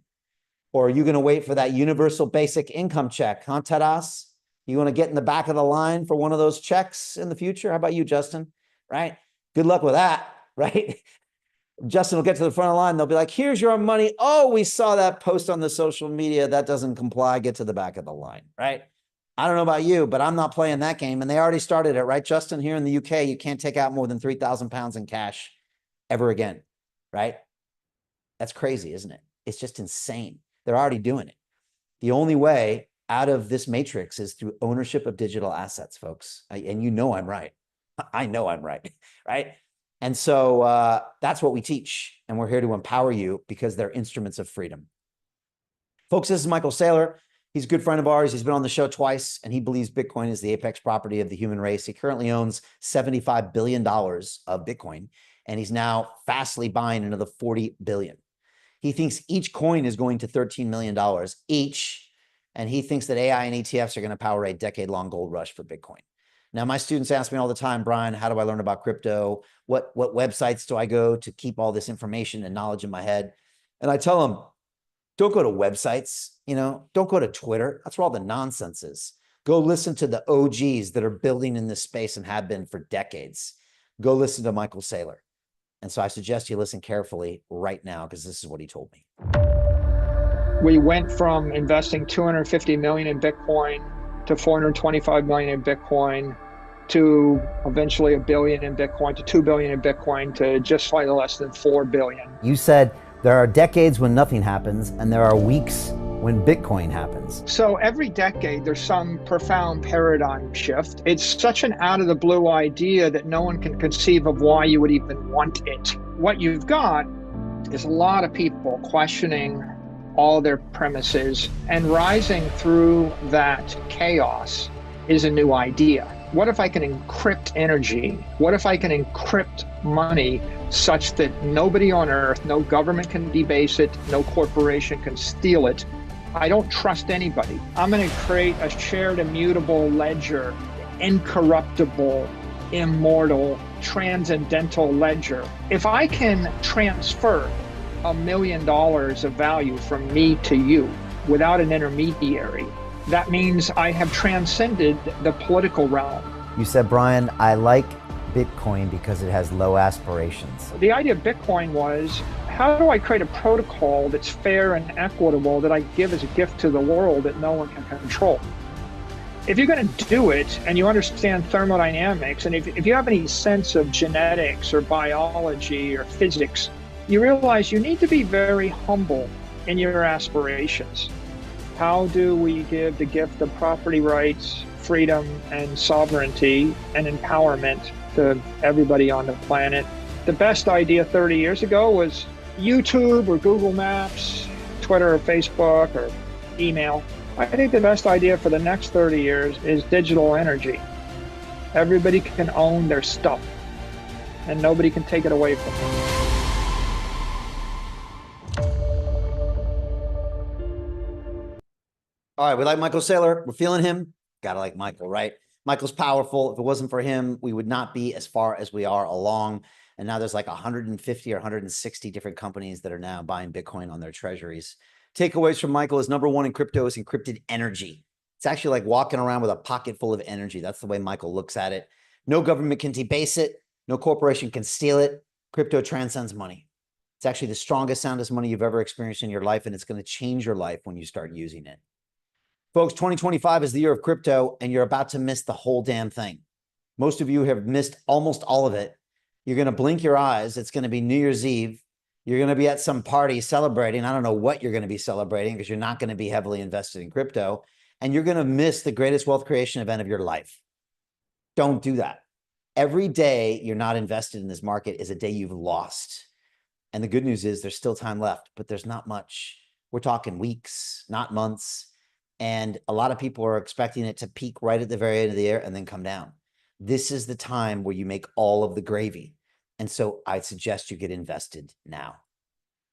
Or are you going to wait for that universal basic income check? Huh, Tadas? You want to get in the back of the line for one of those checks in the future? How about you, Justin? Right? Good luck with that, right? Justin will get to the front of the line. They'll be like, here's your money. Oh, we saw that post on the social media. That doesn't comply. Get to the back of the line, right? I don't know about you, but I'm not playing that game. And they already started it, right, Justin? Here in the UK, you can't take out more than 3,000 pounds in cash ever again, right? That's crazy, isn't it? It's just insane. They're already doing it. The only way out of this matrix is through ownership of digital assets, folks. And I'm right. I know I'm right, right? And so that's what we teach. And we're here to empower you because they're instruments of freedom. Folks, this is Michael Saylor. He's a good friend of ours. He's been on the show twice, and he believes Bitcoin is the apex property of the human race. He currently owns $75 billion of Bitcoin, and he's now fastly buying another 40 billion. He thinks each coin is going to $13 million each. And he thinks that AI and ETFs are going to power a decade-long gold rush for Bitcoin. Now, my students ask me all the time, Brian, how do I learn about crypto? What websites do I go to keep all this information and knowledge in my head? And I tell them, don't go to websites, don't go to Twitter. That's where all the nonsense is. Go listen to the OGs that are building in this space and have been for decades. Go listen to Michael Saylor. And so I suggest you listen carefully right now, because this is what he told me. We went from investing 250 million in Bitcoin to 425 million in Bitcoin to eventually $1 billion in Bitcoin to $2 billion in Bitcoin to just slightly less than 4 billion. You said there are decades when nothing happens and there are weeks when Bitcoin happens. So every decade there's some profound paradigm shift. It's such an out of the blue idea that no one can conceive of why you would even want it. What you've got is a lot of people questioning all their premises, and rising through that chaos is a new idea. What if I can encrypt energy? What if I can encrypt money such that nobody on earth, no government can debase it, no corporation can steal it? I don't trust anybody. I'm going to create a shared immutable ledger, incorruptible, immortal, transcendental ledger. If I can transfer $1 million of value from me to you without an intermediary, that means I have transcended the political realm. You said, Brian, I like Bitcoin because it has low aspirations. The idea of Bitcoin was, how do I create a protocol that's fair and equitable that I give as a gift to the world that no one can control? If you're going to do it and you understand thermodynamics, and if you have any sense of genetics or biology or physics, you realize you need to be very humble in your aspirations. How do we give the gift of property rights, freedom, and sovereignty and empowerment to everybody on the planet? The best idea 30 years ago was YouTube or Google Maps, Twitter or Facebook or email. I think the best idea for the next 30 years is digital energy. Everybody can own their stuff and nobody can take it away from them. All right, we like Michael Saylor. We're feeling him. Gotta like Michael, right? Michael's powerful. If it wasn't for him, we would not be as far as we are along. And now there's like 150 or 160 different companies that are now buying Bitcoin on their treasuries. Takeaways from Michael is number one in crypto is encrypted energy. It's actually like walking around with a pocket full of energy. That's the way Michael looks at it. No government can debase it. No corporation can steal it. Crypto transcends money. It's actually the strongest, soundest money you've ever experienced in your life, and it's going to change your life when you start using it. Folks, 2025 is the year of crypto, and you're about to miss the whole damn thing. Most of you have missed almost all of it. You're going to blink your eyes. It's going to be New Year's Eve. You're going to be at some party celebrating. I don't know what you're going to be celebrating because you're not going to be heavily invested in crypto, and you're going to miss the greatest wealth creation event of your life. Don't do that. Every day you're not invested in this market is a day you've lost. And the good news is there's still time left, but there's not much. We're talking weeks, not months. And a lot of people are expecting it to peak right at the very end of the year and then come down. This is the time where you make all of the gravy. And so I suggest you get invested now.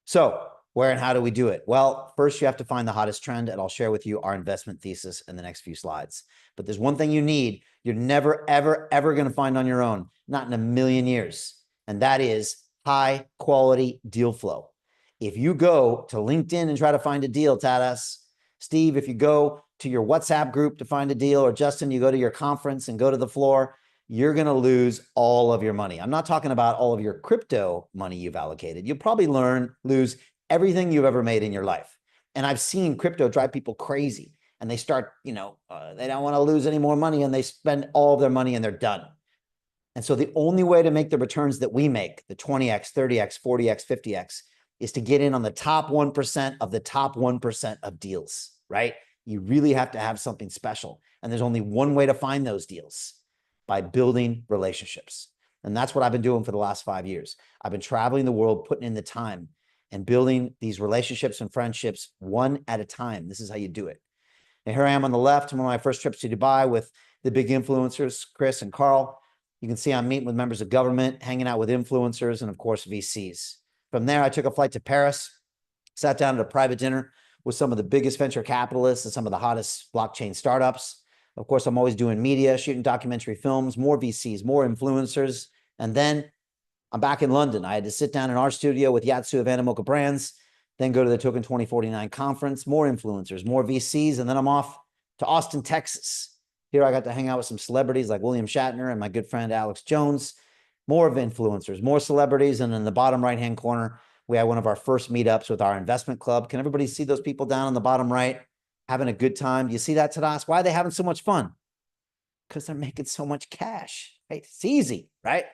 So where and how do we do it? Well, first you have to find the hottest trend, and I'll share with you our investment thesis in the next few slides. But there's one thing you need, you're never, ever, ever going to find on your own, not in a million years. And that is high quality deal flow. If you go to LinkedIn and try to find a deal, Tadas, Steve, if you go to your WhatsApp group to find a deal, or Justin, you go to your conference and go to the floor, you're going to lose all of your money. I'm not talking about all of your crypto money you've allocated. You'll probably lose everything you've ever made in your life. And I've seen crypto drive people crazy, and they start, they don't want to lose any more money, and they spend all of their money and they're done. And so the only way to make the returns that we make, the 20x, 30x, 40x, 50x, is to get in on the top 1% of the top 1% of deals, right? You really have to have something special. And there's only one way to find those deals: by building relationships. And that's what I've been doing for the last 5 years. I've been traveling the world, putting in the time and building these relationships and friendships one at a time. This is how you do it. And here I am on the left, one of my first trips to Dubai with the big influencers, Chris and Carl. You can see I'm meeting with members of government, hanging out with influencers, and of course, VCs. From there, I took a flight to Paris, sat down at a private dinner with some of the biggest venture capitalists and some of the hottest blockchain startups. Of course, I'm always doing media, shooting documentary films, more VCs, more influencers. And then I'm back in London. I had to sit down in our studio with Yatsu of Animoca Brands, then go to the Token 2049 conference, more influencers, more VCs, and then I'm off to Austin, Texas. Here I got to hang out with some celebrities like William Shatner and my good friend Alex Jones, more of influencers, more celebrities. And in the bottom right-hand corner, we had one of our first meetups with our investment club. Can everybody see those people down on the bottom right having a good time? Do you see that, Tadas? Why are they having so much fun? Because they're making so much cash, right? It's easy, right?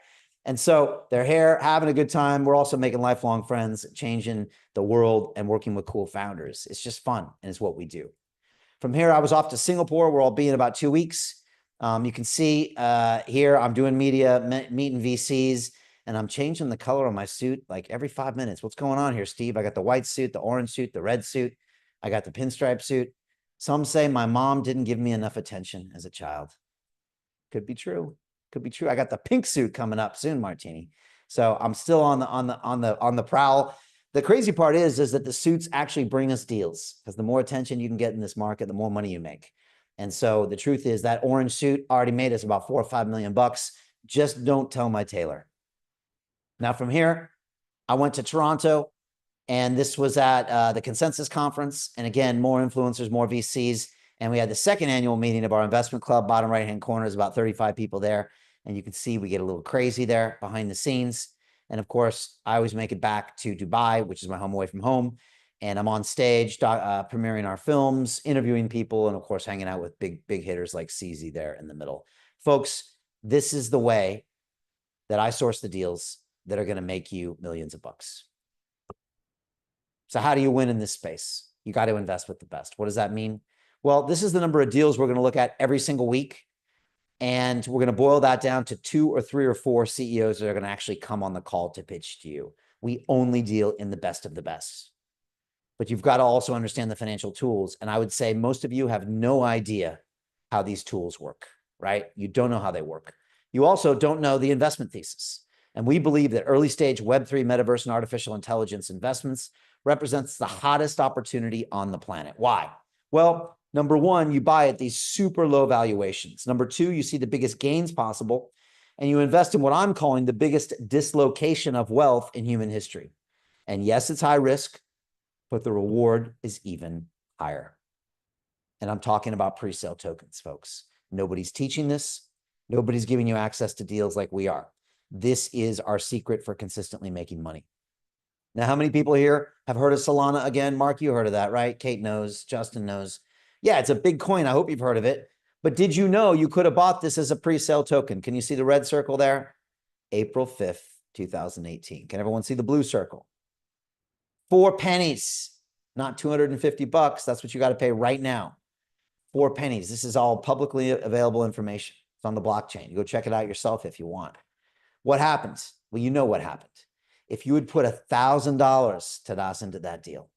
And so they're here having a good time. We're also making lifelong friends, changing the world and working with cool founders. It's just fun, and it's what we do. From here, I was off to Singapore, where I'll be in about 2 weeks. You can see here, I'm doing media, meeting VCs, and I'm changing the color of my suit like every 5 minutes. What's going on here, Steve? I got the white suit, the orange suit, the red suit. I got the pinstripe suit. Some say my mom didn't give me enough attention as a child. Could be true. Could be true. I got the pink suit coming up soon, Martini. So I'm still on the prowl. The crazy part is that the suits actually bring us deals, because the more attention you can get in this market, the more money you make. And so the truth is that orange suit already made us about $4 or $5 million bucks. Just don't tell my tailor. Now from here, I went to Toronto, and this was at the Consensus Conference. And again, more influencers, more VCs. And we had the second annual meeting of our investment club. Bottom right-hand corner is about 35 people there. And you can see we get a little crazy there behind the scenes. And of course, I always make it back to Dubai, which is my home away from home. And I'm on stage premiering our films, interviewing people, and of course, hanging out with big hitters like CZ there in the middle. Folks, this is the way that I source the deals that are going to make you millions of bucks. So how do you win in this space? You got to invest with the best. What does that mean? Well, this is the number of deals we're going to look at every single week. And we're going to boil that down to 2 or 3 or 4 CEOs that are going to actually come on the call to pitch to you. We only deal in the best of the best. But you've got to also understand the financial tools. And I would say most of you have no idea how these tools work, right? You don't know how they work. You also don't know the investment thesis. And we believe that early stage Web3, metaverse, and artificial intelligence investments represents the hottest opportunity on the planet. Why? Well, Number one, you buy at these super low valuations. Number two, you see the biggest gains possible, and you invest in what I'm calling the biggest dislocation of wealth in human history. And yes, it's high risk, but the reward is even higher. And I'm talking about pre-sale tokens, folks. Nobody's teaching this. Nobody's giving you access to deals like we are. This is our secret for consistently making money. Now, how many people here have heard of Solana again? Mark, you heard of that, right? Kate knows, Justin knows. Yeah, it's a big coin. I hope you've heard of it. But did you know you could have bought this as a pre-sale token? Can you see the red circle there? April 5th, 2018. Can everyone see the blue circle? 4 pennies, not 250 bucks. That's what you got to pay right now. 4 pennies. This is all publicly available information. It's on the blockchain. You go check it out yourself if you want. What happens? Well, you know what happened. If you would put $1,000, Tadas, into that deal,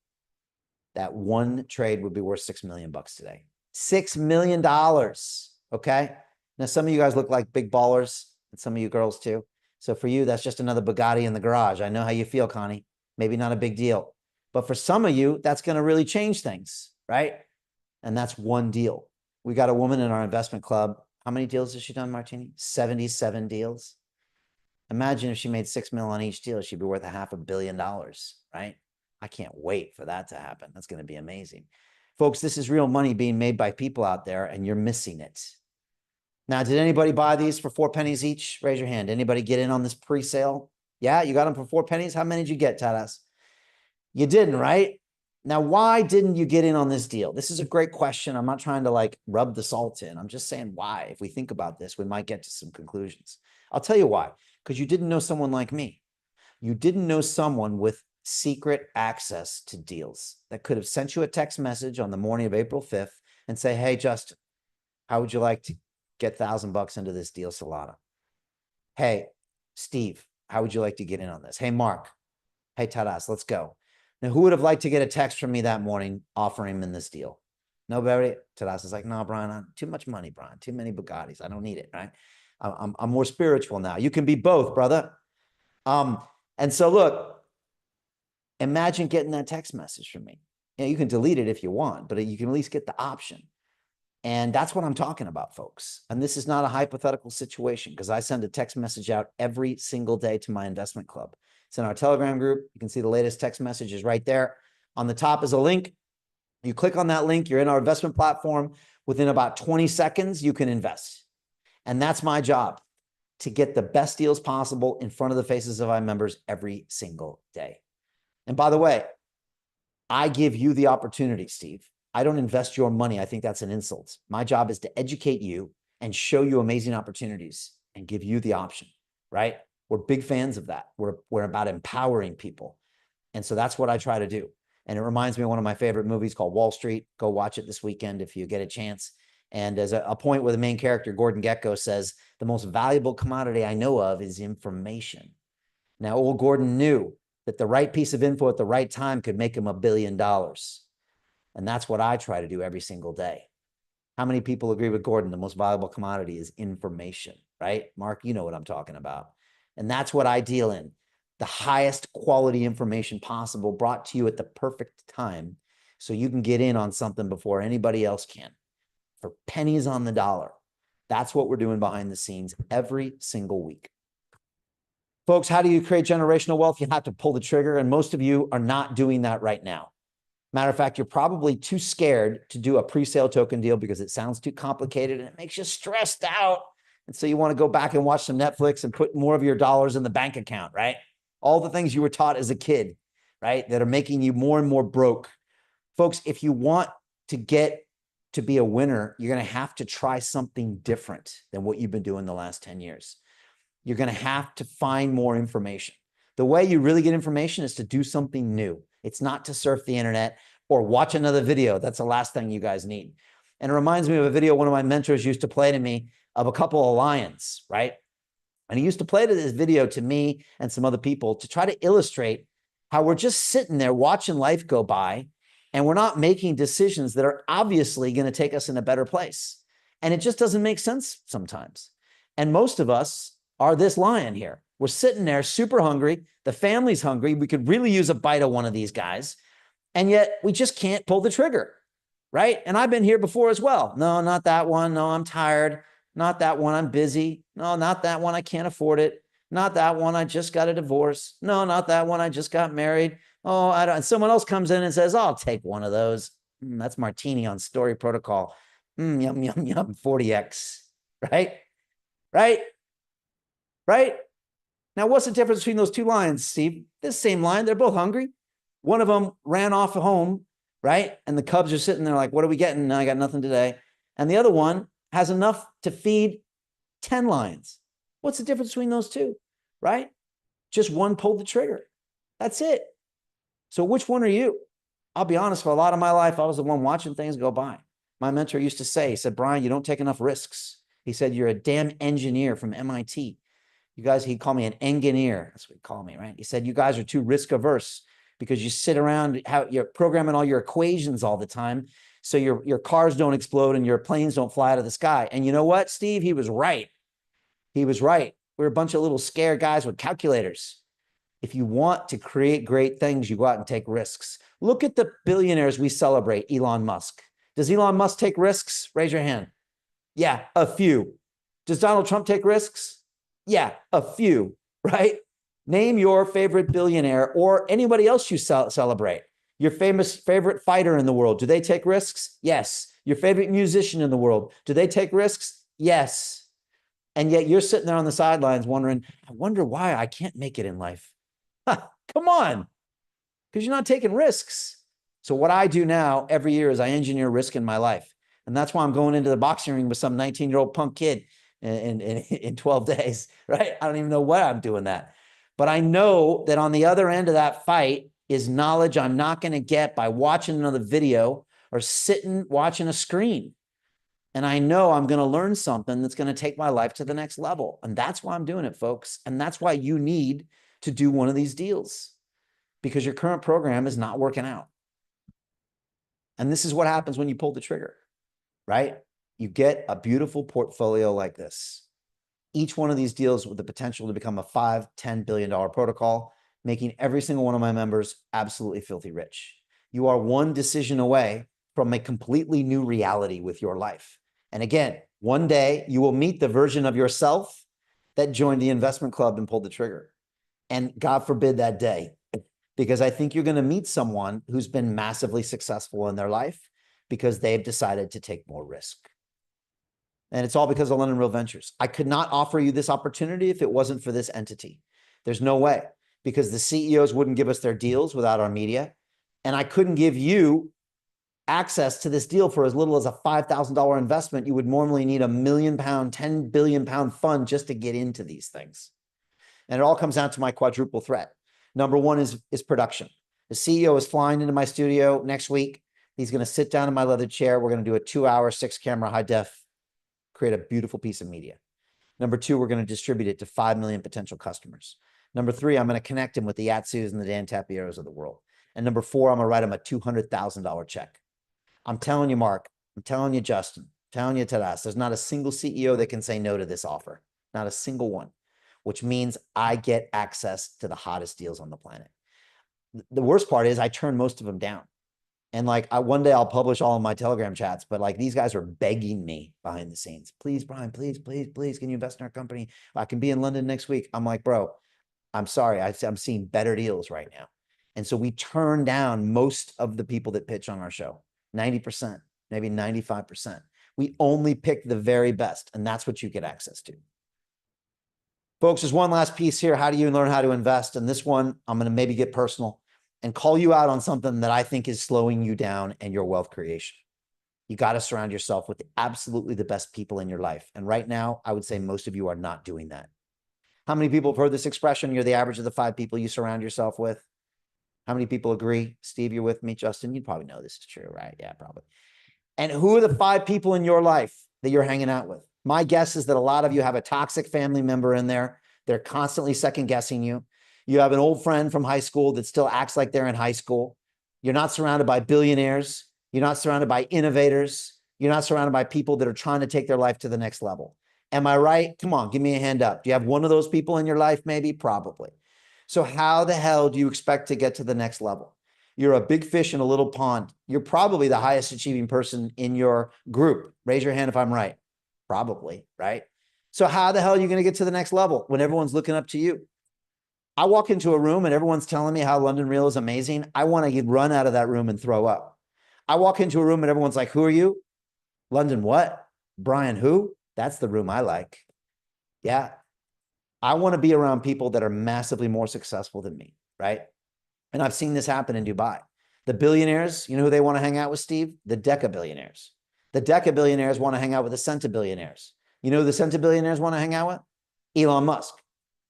that one trade would be worth $6 million today. $6 million. Okay. Now, some of you guys look like big ballers, and some of you girls too. So for you, that's just another Bugatti in the garage. I know how you feel, Connie. Maybe not a big deal. But for some of you, that's going to really change things, right? And that's one deal. We got a woman in our investment club. How many deals has she done, Martini? 77 deals. Imagine if she made $6 million on each deal, she'd be worth $500 million, right? I can't wait for that to happen. That's going to be amazing. Folks, this is real money being made by people out there, and you're missing it. Now, did anybody buy these for 4 pennies each? Raise your hand. Anybody get in on this pre-sale? Yeah, you got them for 4 pennies? How many did you get, Tadas? You didn't, right? Now, why didn't you get in on this deal? This is a great question. I'm not trying to like rub the salt in. I'm just saying why. If we think about this, we might get to some conclusions. I'll tell you why. Because you didn't know someone like me. You didn't know someone with secret access to deals that could have sent you a text message on the morning of April 5th and say, hey, Justin, how would you like to get $1,000 into this deal, Solana? Hey, Steve, how would you like to get in on this? Hey, Mark. Hey, Tadas, let's go. Now, who would have liked to get a text from me that morning offering him in this deal? Nobody? Tadas is like, no, Brian, too much money, Brian. Too many Bugattis. I don't need it, right? I'm more spiritual now. You can be both, brother. And so look, imagine getting that text message from me. You know, you can delete it if you want, but you can at least get the option. And that's what I'm talking about, folks. And this is not a hypothetical situation because I send a text message out every single day to my investment club. It's in our Telegram group. You can see the latest text messages right there. On the top is a link. You click on that link, you're in our investment platform. Within about 20 seconds, you can invest. And that's my job, to get the best deals possible in front of the faces of our members every single day. And by the way, I give you the opportunity, Steve. I don't invest your money. I think that's an insult. My job is to educate you and show you amazing opportunities and give you the option, right? We're big fans of that. We're about empowering people. And so that's what I try to do. And it reminds me of one of my favorite movies called Wall Street. Go watch it this weekend if you get a chance. And there's a point where the main character, Gordon Gekko, says, the most valuable commodity I know of is information. Now, old Gordon knew that the right piece of info at the right time could make him $1 billion. And that's what I try to do every single day. How many people agree with Gordon? The most valuable commodity is information, right? Mark, you know what I'm talking about. And that's what I deal in. The highest quality information possible brought to you at the perfect time so you can get in on something before anybody else can. For pennies on the dollar. That's what we're doing behind the scenes every single week. Folks, how do you create generational wealth? You have to pull the trigger, and most of you are not doing that right now. Matter of fact, you're probably too scared to do a pre-sale token deal because it sounds too complicated and it makes you stressed out. And so you want to go back and watch some Netflix and put more of your dollars in the bank account, right? All the things you were taught as a kid, right? That are making you more and more broke. Folks, if you want to get to be a winner, you're going to have to try something different than what you've been doing the last 10 years. You're going to have to find more information. The way you really get information is to do something new. It's not to surf the internet or watch another video. That's the last thing you guys need. And it reminds me of a video one of my mentors used to play to me of a couple of lions, right? And he used to play this video to me and some other people to try to illustrate how we're just sitting there watching life go by and we're not making decisions that are obviously going to take us in a better place. And it just doesn't make sense sometimes. And most of us are this lion here. We're sitting there super hungry. The family's hungry. We could really use a bite of one of these guys. And yet we just can't pull the trigger, right? And I've been here before as well. No, not that one. No, I'm tired. Not that one. I'm busy. No, not that one. I can't afford it. Not that one. I just got a divorce. No, not that one. I just got married. Oh, I don't. And someone else comes in and says, I'll take one of those. That's martini on Story Protocol. Yum, yum, yum. 40X, right? Right? Right? Now, what's the difference between those two lines, Steve? This same line. They're both hungry. One of them ran off home, right? And the Cubs are sitting there like, what are we getting? No, I got nothing today. And the other one has enough to feed 10 lions. What's the difference between those two, right? Just one pulled the trigger. That's it. So which one are you? I'll be honest, for a lot of my life, I was the one watching things go by. My mentor used to say, he said, Brian, you don't take enough risks. He said, you're a damn engineer from MIT. You guys, he'd call me an engineer. That's what he'd call me, right? He said, you guys are too risk averse because you sit around, you're programming all your equations all the time. So your cars don't explode and your planes don't fly out of the sky. And you know what, Steve? He was right. He was right. We're a bunch of little scared guys with calculators. If you want to create great things, you go out and take risks. Look at the billionaires we celebrate, Elon Musk. Does Elon Musk take risks? Raise your hand. Yeah, a few. Does Donald Trump take risks? Yeah, a few, right? Name your favorite billionaire or anybody else you celebrate. Your favorite fighter in the world. Do they take risks? Yes. Your favorite musician in the world. Do they take risks? Yes. And yet you're sitting there on the sidelines wondering, I wonder why I can't make it in life. Come on. Because you're not taking risks. So what I do now every year is I engineer risk in my life. And that's why I'm going into the boxing ring with some 19-year-old punk kid in 12 days, right? I don't even know why I'm doing that. But I know that on the other end of that fight is knowledge I'm not going to get by watching another video or sitting watching a screen. And I know I'm going to learn something that's going to take my life to the next level. And that's why I'm doing it, folks. And that's why you need to do one of these deals, because your current program is not working out. And this is what happens when you pull the trigger, right? You get a beautiful portfolio like this. Each one of these deals with the potential to become a $5-10 billion protocol, making every single one of my members absolutely filthy rich. You are one decision away from a completely new reality with your life. And again, one day you will meet the version of yourself that joined the investment club and pulled the trigger. And God forbid that day, because I think you're going to meet someone who's been massively successful in their life because they've decided to take more risk. And it's all because of London Real Ventures. I could not offer you this opportunity if it wasn't for this entity. There's no way, because the CEOs wouldn't give us their deals without our media. And I couldn't give you access to this deal for as little as a $5,000 investment. You would normally need £1 million, 10 billion pound fund just to get into these things. And it all comes down to my quadruple threat. Number one is production. The CEO is flying into my studio next week. He's going to sit down in my leather chair. We're going to do a 2-hour, 6-camera, high def, create a beautiful piece of media. Number two, we're going to distribute it to 5 million potential customers. Number three, I'm going to connect him with the Yatsus and the Dan Tapieros of the world. And number four, I'm going to write him a $200,000 check. I'm telling you, Mark, I'm telling you, Justin, I'm telling you, Taras, there's not a single CEO that can say no to this offer. Not a single one, which means I get access to the hottest deals on the planet. The worst part is I turn most of them down. And like one day I'll publish all of my Telegram chats, but like these guys are begging me behind the scenes. Please, Brian, please, please, please, can you invest in our company? I can be in London next week. I'm like, bro, I'm sorry. I'm seeing better deals right now. And so we turn down most of the people that pitch on our show, 90%, maybe 95%. We only pick the very best, and that's what you get access to. Folks, there's one last piece here. How do you learn how to invest? And this one, I'm going to maybe get personal and call you out on something that I think is slowing you down and your wealth creation. You got to surround yourself with absolutely the best people in your life. And right now, I would say most of you are not doing that. How many people have heard this expression? You're the average of the 5 people you surround yourself with. How many people agree? Steve, you're with me. Justin, you probably know this is true, right? Yeah, probably. And who are the 5 people in your life that you're hanging out with? My guess is that a lot of you have a toxic family member in there. They're constantly second guessing you. You have an old friend from high school that still acts like they're in high school. You're not surrounded by billionaires. You're not surrounded by innovators. You're not surrounded by people that are trying to take their life to the next level. Am I right? Come on, give me a hand up. Do you have one of those people in your life? Maybe, probably. So how the hell do you expect to get to the next level? You're a big fish in a little pond. You're probably the highest achieving person in your group. Raise your hand if I'm right. Probably, right? So how the hell are you going to get to the next level when everyone's looking up to you? I walk into a room and everyone's telling me how London Real is amazing. I want to run out of that room and throw up. I walk into a room and everyone's like, who are you? London what? Brian who? That's the room I like. Yeah. I want to be around people that are massively more successful than me, right? And I've seen this happen in Dubai. The billionaires, you know who they want to hang out with, Steve? The decabillionaires. The decabillionaires want to hang out with the centabillionaires. You know who the centabillionaires want to hang out with? Elon Musk,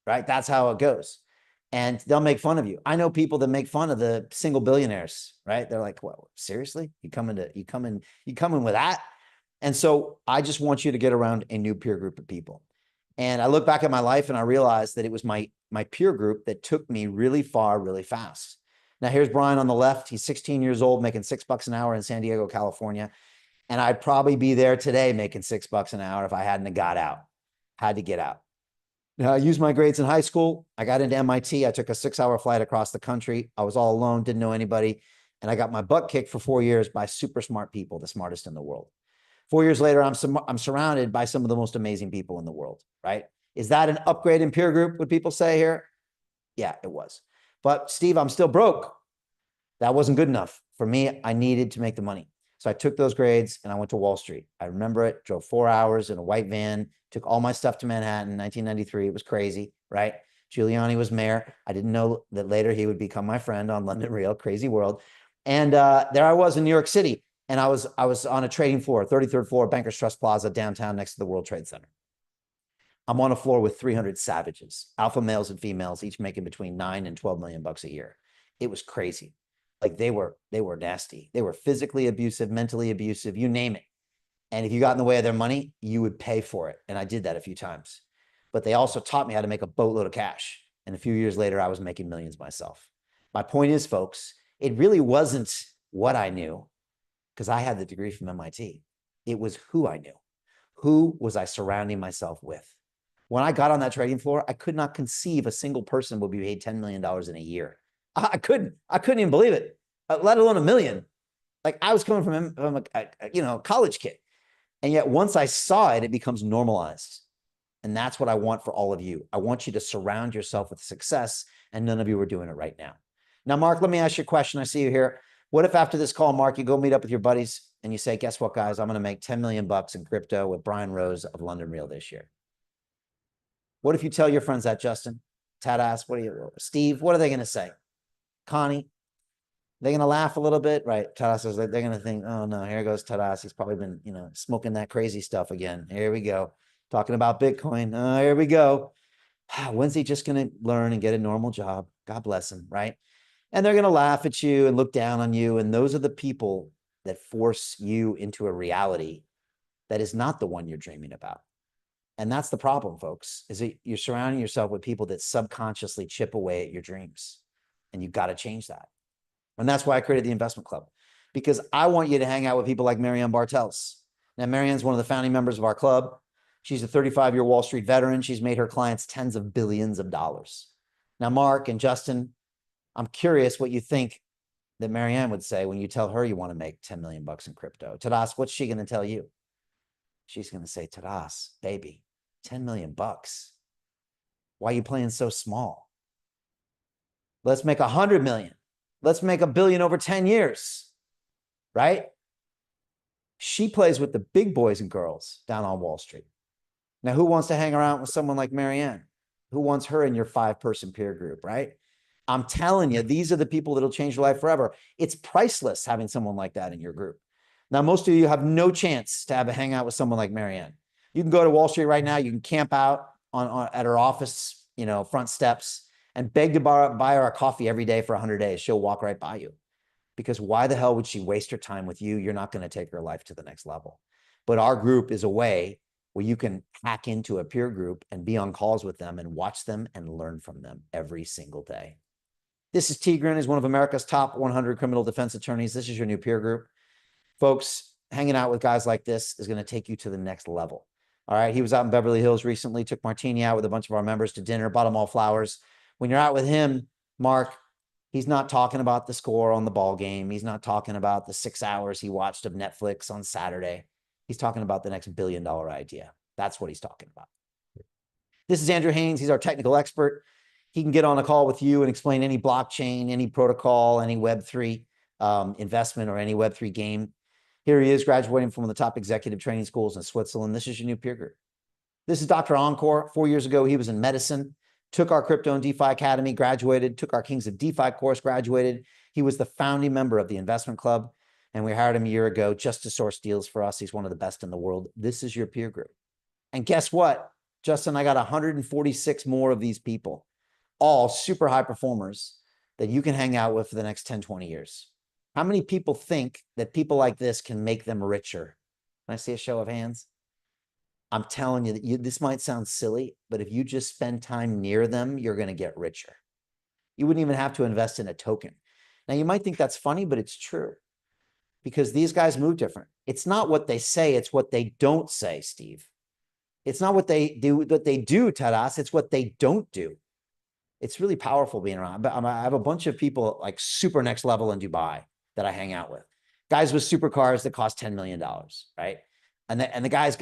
right? That's how it goes. And they'll make fun of you. I know people that make fun of the single billionaires, right? They're like, well, seriously? You come in with that? And so I just want you to get around a new peer group of people. And I look back at my life and I realized that it was my peer group that took me really far, really fast. Now here's Brian on the left. He's 16 years old, making $6 an hour in San Diego, California. And I'd probably be there today making $6 an hour if I hadn't have got out, had to get out. Now, I used my grades in high school. I got into MIT. I took a 6-hour flight across the country. I was all alone, didn't know anybody. And I got my butt kicked for 4 years by super smart people, the smartest in the world. 4 years later, I'm surrounded by some of the most amazing people in the world, right? Is that an upgrade in peer group, would people say here? Yeah, it was. But Steve, I'm still broke. That wasn't good enough. For me, I needed to make the money. So I took those grades and I went to Wall Street. I remember it, drove 4 hours in a white van, took all my stuff to Manhattan in 1993. It was crazy, right? Giuliani was mayor. I didn't know that later he would become my friend on London Real, crazy world. And there I was in New York City. And I was on a trading floor, 33rd floor, Bankers Trust Plaza, downtown next to the World Trade Center. I'm on a floor with 300 savages, alpha males and females, each making between $9 and $12 million a year. It was crazy. Like they were nasty. They were physically abusive, mentally abusive, you name it. And if you got in the way of their money, you would pay for it. And I did that a few times. But they also taught me how to make a boatload of cash. And a few years later, I was making millions myself. My point is, folks, it really wasn't what I knew, because I had the degree from MIT. It was who I knew. Who was I surrounding myself with? When I got on that trading floor, I could not conceive a single person would be paid $10 million in a year. I couldn't even believe it, let alone $1 million. Like I was coming from a college kid. And yet once I saw it, it becomes normalized. And that's what I want for all of you. I want you to surround yourself with success, and none of you are doing it right now. Now, Mark, let me ask you a question. I see you here. What if after this call, Mark, you go meet up with your buddies and you say, guess what, guys, I'm going to make 10 million bucks in crypto with Brian Rose of London Real this year. What if you tell your friends that, Justin? Tadas, Steve, what are they going to say? Connie, they're going to laugh a little bit, right? Tadas says they're going to think, oh no, here goes Tadas. He's probably been, smoking that crazy stuff again. Here we go. Talking about Bitcoin. Oh, here we go. When's he just going to learn and get a normal job? God bless him, right? And they're going to laugh at you and look down on you. And those are the people that force you into a reality that is not the one you're dreaming about. And that's the problem, folks, is that you're surrounding yourself with people that subconsciously chip away at your dreams. And you've got to change that. And that's why I created the Investment Club, because I want you to hang out with people like Marianne Bartels. Now, Marianne's one of the founding members of our club. She's a 35-year Wall Street veteran. She's made her clients tens of billions of dollars. Now, Mark and Justin, I'm curious what you think that Marianne would say when you tell her you want to make 10 million bucks in crypto. Tadas, what's she going to tell you? She's going to say, Tadas, baby, 10 million bucks. Why are you playing so small? Let's make 100 million. Let's make $1 billion over 10 years, right? She plays with the big boys and girls down on Wall Street. Now, who wants to hang around with someone like Marianne? Who wants her in your 5-person peer group, right? I'm telling you, these are the people that'll change your life forever. It's priceless having someone like that in your group. Now, most of you have no chance to have a hangout with someone like Marianne. You can go to Wall Street right now. You can camp out at her office, front steps, and beg to buy her a coffee every day for 100 days. She'll walk right by you. Because why the hell would she waste her time with you? You're not going to take her life to the next level. But our group is a way where you can hack into a peer group and be on calls with them and watch them and learn from them every single day. This is Tigran. He's one of America's top 100 criminal defense attorneys. This is your new peer group. Folks, hanging out with guys like this is going to take you to the next level. All right. He was out in Beverly Hills recently, took Martini out with a bunch of our members to dinner, bought them all flowers. When you're out with him, Mark, He's not talking about the score on the ball game. He's not talking about the 6 hours he watched of Netflix on Saturday. He's talking about the next $1 billion idea. That's what he's talking about. This is Andrew Haynes. He's our technical expert. He can get on a call with you and explain any blockchain, any protocol, any Web3 investment, or any Web3 game. Here he is, graduating from one of the top executive training schools in Switzerland. This is your new peer group. This is Dr. Encore. 4 years ago, he was in medicine, took our Crypto and DeFi Academy, graduated, took our Kings of DeFi course, graduated. He was the founding member of the Investment Club, and we hired him a year ago just to source deals for us. He's one of the best in the world. This is your peer group. And guess what? Justin, I got 146 more of these people, all super high performers that you can hang out with for the next 10, 20 years. How many people think that people like this can make them richer? Can I see a show of hands? I'm telling you that this might sound silly, but if you just spend time near them, you're going to get richer. You wouldn't even have to invest in a token. Now, you might think that's funny, but it's true because these guys move different. It's not what they say, it's what they don't say, Steve. It's not what they do, Taras. It's what they don't do. It's really powerful being around. But I have a bunch of people like super next level in Dubai that I hang out with. Guys with supercars that cost $10 million, right? And the guy's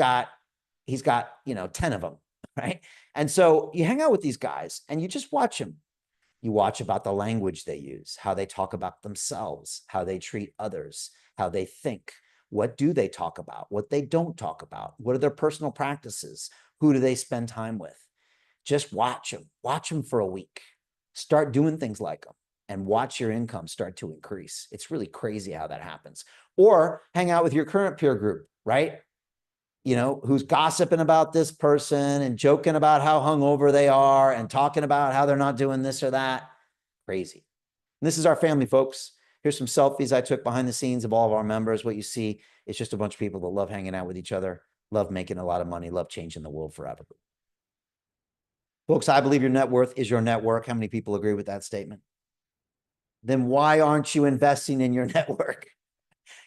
he's got, 10 of them, right? And so you hang out with these guys and you just watch them. You watch about the language they use, how they talk about themselves, how they treat others, how they think. What do they talk about? What they don't talk about? What are their personal practices? Who do they spend time with? Just watch them. Watch them for a week. Start doing things like them and watch your income start to increase. It's really crazy how that happens. Or hang out with your current peer group, right? Who's gossiping about this person and joking about how hungover they are and talking about how they're not doing this or that. Crazy. And this is our family, folks. Here's some selfies I took behind the scenes of all of our members. What you see is just a bunch of people that love hanging out with each other, love making a lot of money, love changing the world forever. Folks, I believe your net worth is your network. How many people agree with that statement? Then why aren't you investing in your network?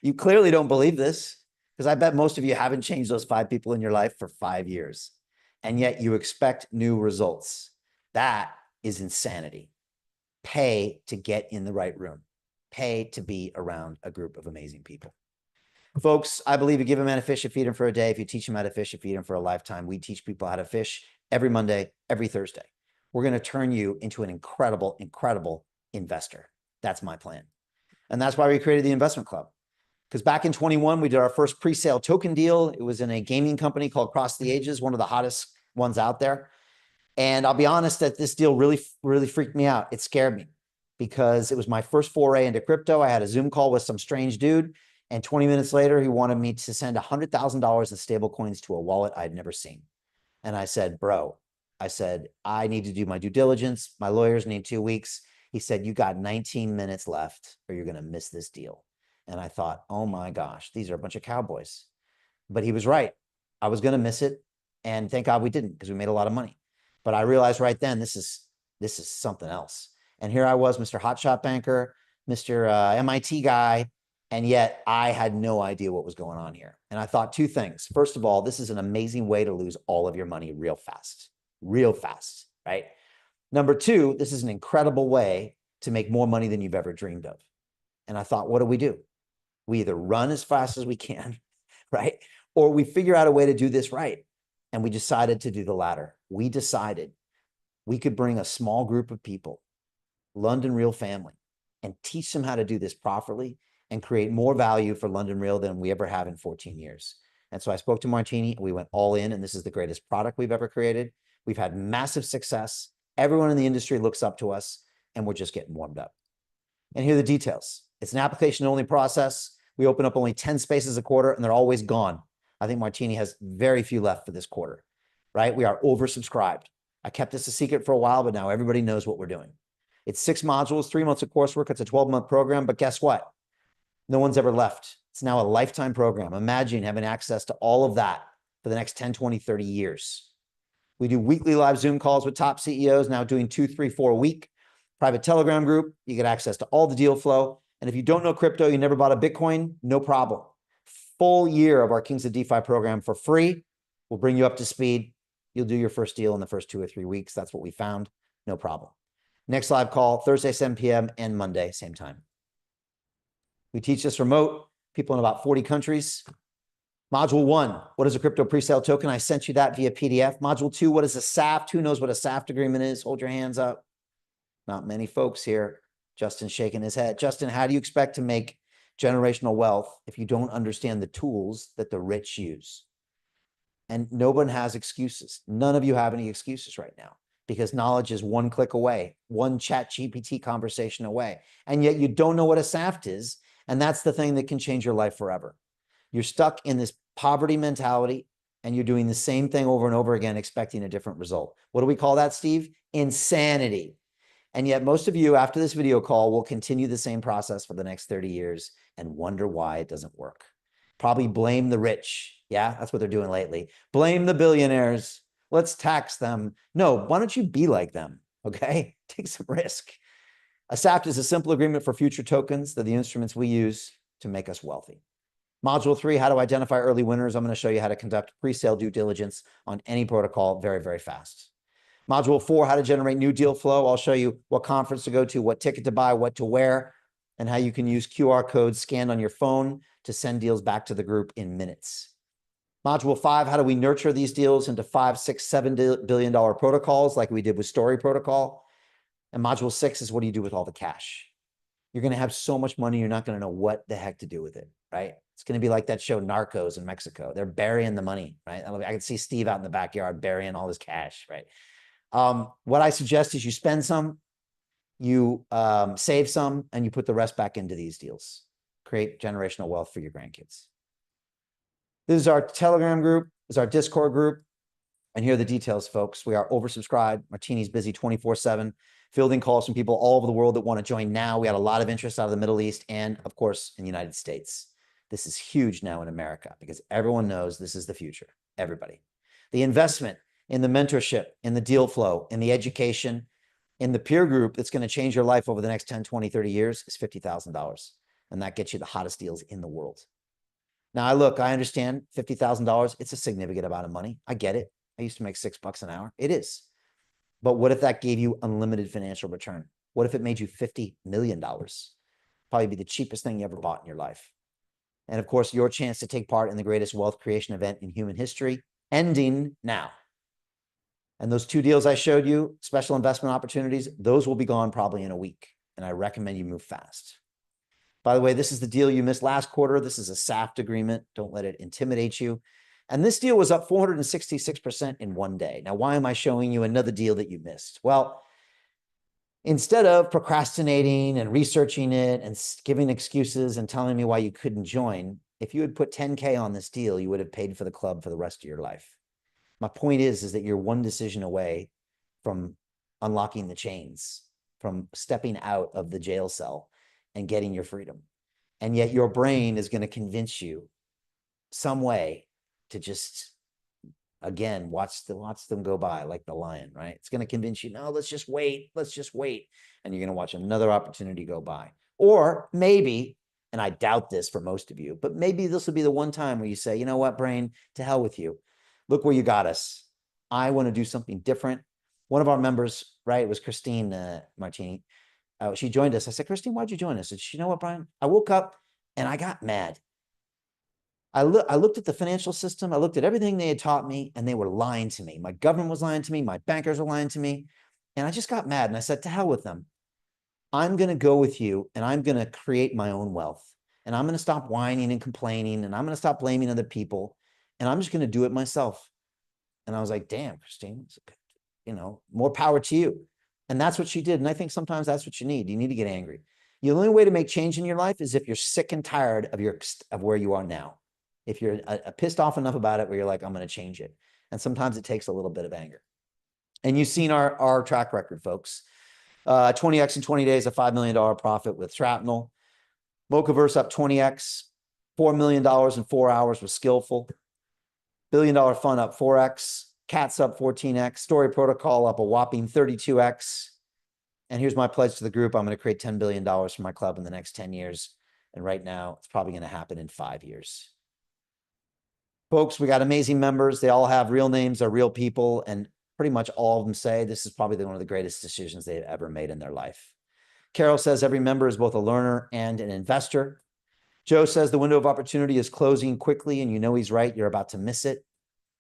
You clearly don't believe this, because I bet most of you haven't changed those 5 people in your life for 5 years, and yet you expect new results. That is insanity. Pay to get in the right room. Pay to be around a group of amazing people. Folks, I believe you give a man a fish, you feed him for a day. If you teach him how to fish, you feed him for a lifetime. We teach people how to fish every Monday, every Thursday. We're going to turn you into an incredible, incredible investor. That's my plan. And that's why we created the Investment Club. Because back in 21, we did our first pre-sale token deal. It was in a gaming company called Cross the Ages, one of the hottest ones out there. And I'll be honest that this deal really, really freaked me out. It scared me because it was my first foray into crypto. I had a Zoom call with some strange dude. And 20 minutes later, he wanted me to send $100,000 in stable coins to a wallet I'd never seen. And I said, bro, I need to do my due diligence. My lawyers need 2 weeks. He said, you got 19 minutes left or you're going to miss this deal. And I thought, oh my gosh, these are a bunch of cowboys. But he was right. I was going to miss it. And thank God we didn't, because we made a lot of money. But I realized right then, this is something else. And here I was, Mr. Hotshot Banker, Mr. MIT guy. And yet I had no idea what was going on here. And I thought 2 things. First of all, this is an amazing way to lose all of your money real fast, right? Number 2, this is an incredible way to make more money than you've ever dreamed of. And I thought, what do? We either run as fast as we can, right? Or we figure out a way to do this right. And we decided to do the latter. We decided we could bring a small group of people, London Real family, and teach them how to do this properly and create more value for London Real than we ever have in 14 years. And so I spoke to Martini and we went all in, and this is the greatest product we've ever created. We've had massive success. Everyone in the industry looks up to us, and we're just getting warmed up. And here are the details. It's an application-only process. We open up only 10 spaces a quarter, and they're always gone. I think Martini has very few left for this quarter, right? We are oversubscribed. I kept this a secret for a while, but now everybody knows what we're doing. It's 6 modules, 3 months of coursework. It's a 12-month program, but guess what? No one's ever left. It's now a lifetime program. Imagine having access to all of that for the next 10, 20, 30 years. We do weekly live Zoom calls with top CEOs, now doing 2, 3, 4 a week. Private Telegram group. You get access to all the deal flow. And if you don't know crypto, you never bought a Bitcoin, no problem. Full year of our Kings of DeFi program for free. We'll bring you up to speed. You'll do your first deal in the first 2 or 3 weeks. That's what we found. No problem. Next live call, Thursday, 7 p.m. and Monday, same time. We teach this remote, people in about 40 countries. Module 1, what is a crypto presale token? I sent you that via PDF. Module 2, what is a SAFT? Who knows what a SAFT agreement is? Hold your hands up. Not many folks here. Justin's shaking his head. Justin, how do you expect to make generational wealth if you don't understand the tools that the rich use? And no one has excuses. None of you have any excuses right now because knowledge is one click away, one ChatGPT conversation away. And yet you don't know what a SAFT is. And that's the thing that can change your life forever. You're stuck in this poverty mentality and you're doing the same thing over and over again, expecting a different result. What do we call that, Steve? Insanity. And yet most of you after this video call will continue the same process for the next 30 years and wonder why it doesn't work. Probably blame the rich. Yeah, that's what they're doing lately. Blame the billionaires. Let's tax them. No, why don't you be like them? Okay, take some risk. A SAFT is a simple agreement for future tokens. They're the instruments we use to make us wealthy. Module 3, how to identify early winners. I'm going to show you how to conduct pre-sale due diligence on any protocol very, very fast. Module 4, how to generate new deal flow. I'll show you what conference to go to, what ticket to buy, what to wear, and how you can use QR codes scanned on your phone to send deals back to the group in minutes. Module 5, how do we nurture these deals into $5, $6, $7 billion protocols like we did with Story Protocol? And Module 6 is what do you do with all the cash? You're going to have so much money, you're not going to know what the heck to do with it, right? It's going to be like that show Narcos in Mexico. They're burying the money, right? I can see Steve out in the backyard burying all his cash, right? What I suggest is you spend some, you save some, and you put the rest back into these deals. Create generational wealth for your grandkids. This is our Telegram group. This is our Discord group. And here are the details, folks. We are oversubscribed. Martini's busy 24/7, fielding calls from people all over the world that want to join now. We had a lot of interest out of the Middle East and, of course, in the United States. This is huge now in America because everyone knows this is the future. Everybody. The investment in the mentorship, in the deal flow, in the education, in the peer group that's going to change your life over the next 10, 20, 30 years is $50,000. And that gets you the hottest deals in the world. Now, I understand $50,000. It's a significant amount of money. I get it. I used to make $6 an hour. It is. But what if that gave you unlimited financial return? What if it made you $50 million? Probably be the cheapest thing you ever bought in your life. And of course, your chance to take part in the greatest wealth creation event in human history, ending now. And those 2 deals I showed you, special investment opportunities, those will be gone probably in a week. And I recommend you move fast. By the way, this is the deal you missed last quarter. This is a SAFT agreement. Don't let it intimidate you. And this deal was up 466% in one day. Now, why am I showing you another deal that you missed? Well, instead of procrastinating and researching it and giving excuses and telling me why you couldn't join, if you had put 10K on this deal, you would have paid for the club for the rest of your life. My point is that you're one decision away from unlocking the chains, from stepping out of the jail cell and getting your freedom. And yet your brain is going to convince you some way to just, again, watch them go by like the lion, right? It's going to convince you, no, let's just wait. Let's just wait. And you're going to watch another opportunity go by. Or maybe, and I doubt this for most of you, but maybe this will be the one time where you say, you know what, brain, to hell with you. Look where you got us. I want to do something different. One of our members, right, it was Christine Martini. She joined us. I said, Christine, why'd you join us? And she, you know what, Brian? I woke up and I got mad. I looked at the financial system. I looked at everything they had taught me, and they were lying to me. My government was lying to me. My bankers were lying to me. And I just got mad. And I said, to hell with them. I'm going to go with you, and I'm going to create my own wealth. And I'm going to stop whining and complaining, and I'm going to stop blaming other people. And I'm just going to do it myself. And I was like, damn, Christine, you know, more power to you. And that's what she did. And I think sometimes that's what you need. You need to get angry. The only way to make change in your life is if you're sick and tired of where you are now. If you're pissed off enough about it where you're like, I'm going to change it. And sometimes it takes a little bit of anger. And you've seen our track record, folks. 20x in 20 days, a $5 million profit with Shrapnel. Mochaverse up 20x. $4 million in 4 hours with Skillful. $1 billion fund up 4x. Cats up 14x. Story Protocol up a whopping 32x. And here's my pledge to the group. I'm going to create $10 billion for my club in the next 10 years. And right now, it's probably going to happen in 5 years. Folks, we got amazing members. They all have real names, are real people. And pretty much all of them say this is probably one of the greatest decisions they've ever made in their life. Carol says every member is both a learner and an investor. Joe says the window of opportunity is closing quickly, and you know he's right. You're about to miss it.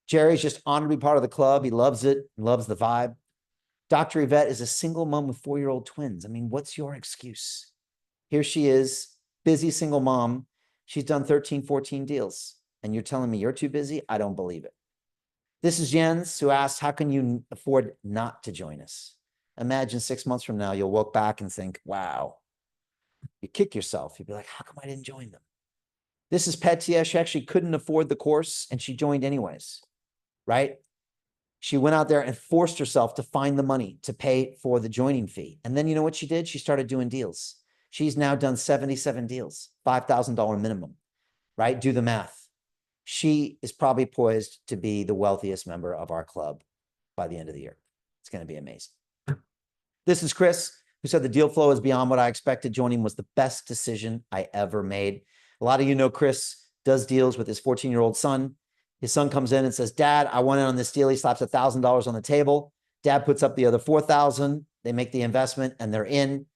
Jerry's just honored to be part of the club. He loves it, loves the vibe. Dr. Yvette is a single mom with 4-year-old twins. I mean, what's your excuse? Here she is, busy single mom. She's done 13, 14 deals. And you're telling me you're too busy? I don't believe it. This is Jens, who asked, how can you afford not to join us? Imagine 6 months from now, you'll look back and think, wow. You kick yourself. You'd be like, how come I didn't join them? This is Petia. She actually couldn't afford the course, and she joined anyways, right? She went out there and forced herself to find the money to pay for the joining fee. And then you know what she did? She started doing deals. She's now done 77 deals, $5,000 minimum, right? Do the math. She is probably poised to be the wealthiest member of our club by the end of the year. It's going to be amazing. This is Chris, who said the deal flow is beyond what I expected. Joining was the best decision I ever made. A lot of you know Chris does deals with his 14-year-old son. His son comes in and says, Dad, I want in on this deal. He slaps $1,000 on the table. Dad puts up the other $4,000. They make the investment and they're in.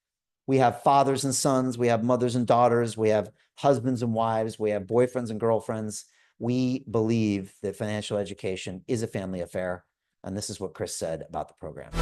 We have fathers and sons. We have mothers and daughters. We have husbands and wives. We have boyfriends and girlfriends. We believe that financial education is a family affair. And this is what Chris said about the program.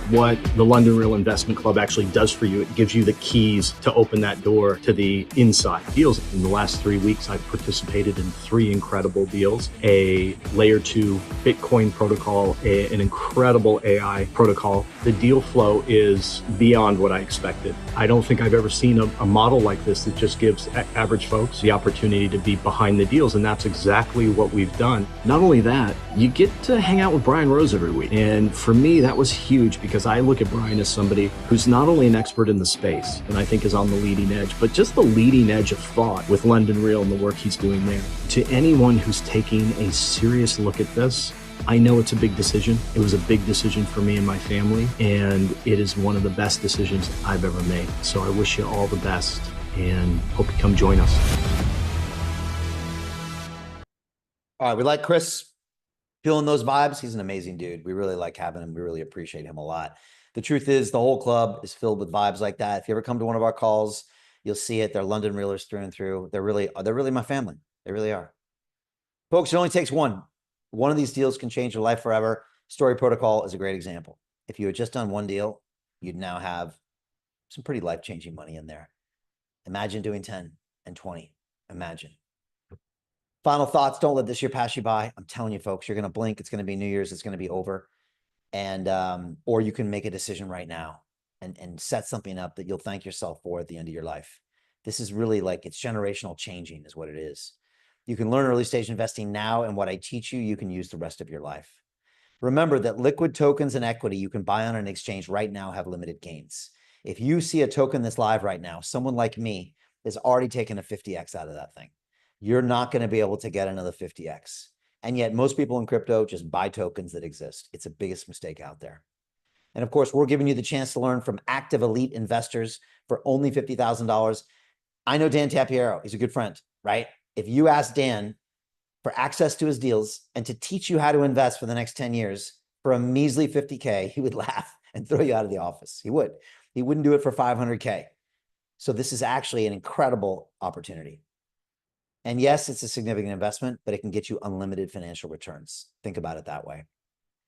What the London Real Investment Club actually does for you, it gives you the keys to open that door to the inside deals. In the last 3 weeks, I've participated in 3 incredible deals, a layer 2 Bitcoin protocol, an incredible AI protocol. The deal flow is beyond what I expected. I don't think I've ever seen a model like this that just gives average folks the opportunity to be behind the deals. And that's exactly what we've done. Not only that, you get to hang out with Brian Rose every week. And for me, that was huge because I look at Brian as somebody who's not only an expert in the space, and I think is on the leading edge, but just the leading edge of thought with London Real and the work he's doing there. To anyone who's taking a serious look at this, I know it's a big decision. It was a big decision for me and my family, and it is one of the best decisions I've ever made. So I wish you all the best and hope you come join us. All right, we like Chris. Feeling those vibes. He's an amazing dude. We really like having him. We really appreciate him a lot. The truth is the whole club is filled with vibes like that. If you ever come to one of our calls, you'll see it. They're London Realers through and through. They're really my family. They really are. Folks, it only takes one. One of these deals can change your life forever. Story Protocol is a great example. If you had just done one deal, you'd now have some pretty life-changing money in there. Imagine doing 10 and 20. Imagine. Final thoughts. Don't let this year pass you by. I'm telling you, folks, you're going to blink. It's going to be New Year's. It's going to be over. And, or you can make a decision right now and set something up that you'll thank yourself for at the end of your life. This is really like, it's generational changing is what it is. You can learn early stage investing now, and what I teach you, you can use the rest of your life. Remember that liquid tokens and equity you can buy on an exchange right now have limited gains. If you see a token that's live right now, someone like me has already taken a 50x out of that thing. You're not going to be able to get another 50x. And yet most people in crypto just buy tokens that exist. It's the biggest mistake out there. And of course, we're giving you the chance to learn from active elite investors for only $50,000. I know Dan Tapiero. He's a good friend, right? If you ask Dan for access to his deals and to teach you how to invest for the next 10 years for a measly 50K, he would laugh and throw you out of the office. He would. He wouldn't do it for 500K. So this is actually an incredible opportunity. And yes, it's a significant investment, but it can get you unlimited financial returns. Think about it that way.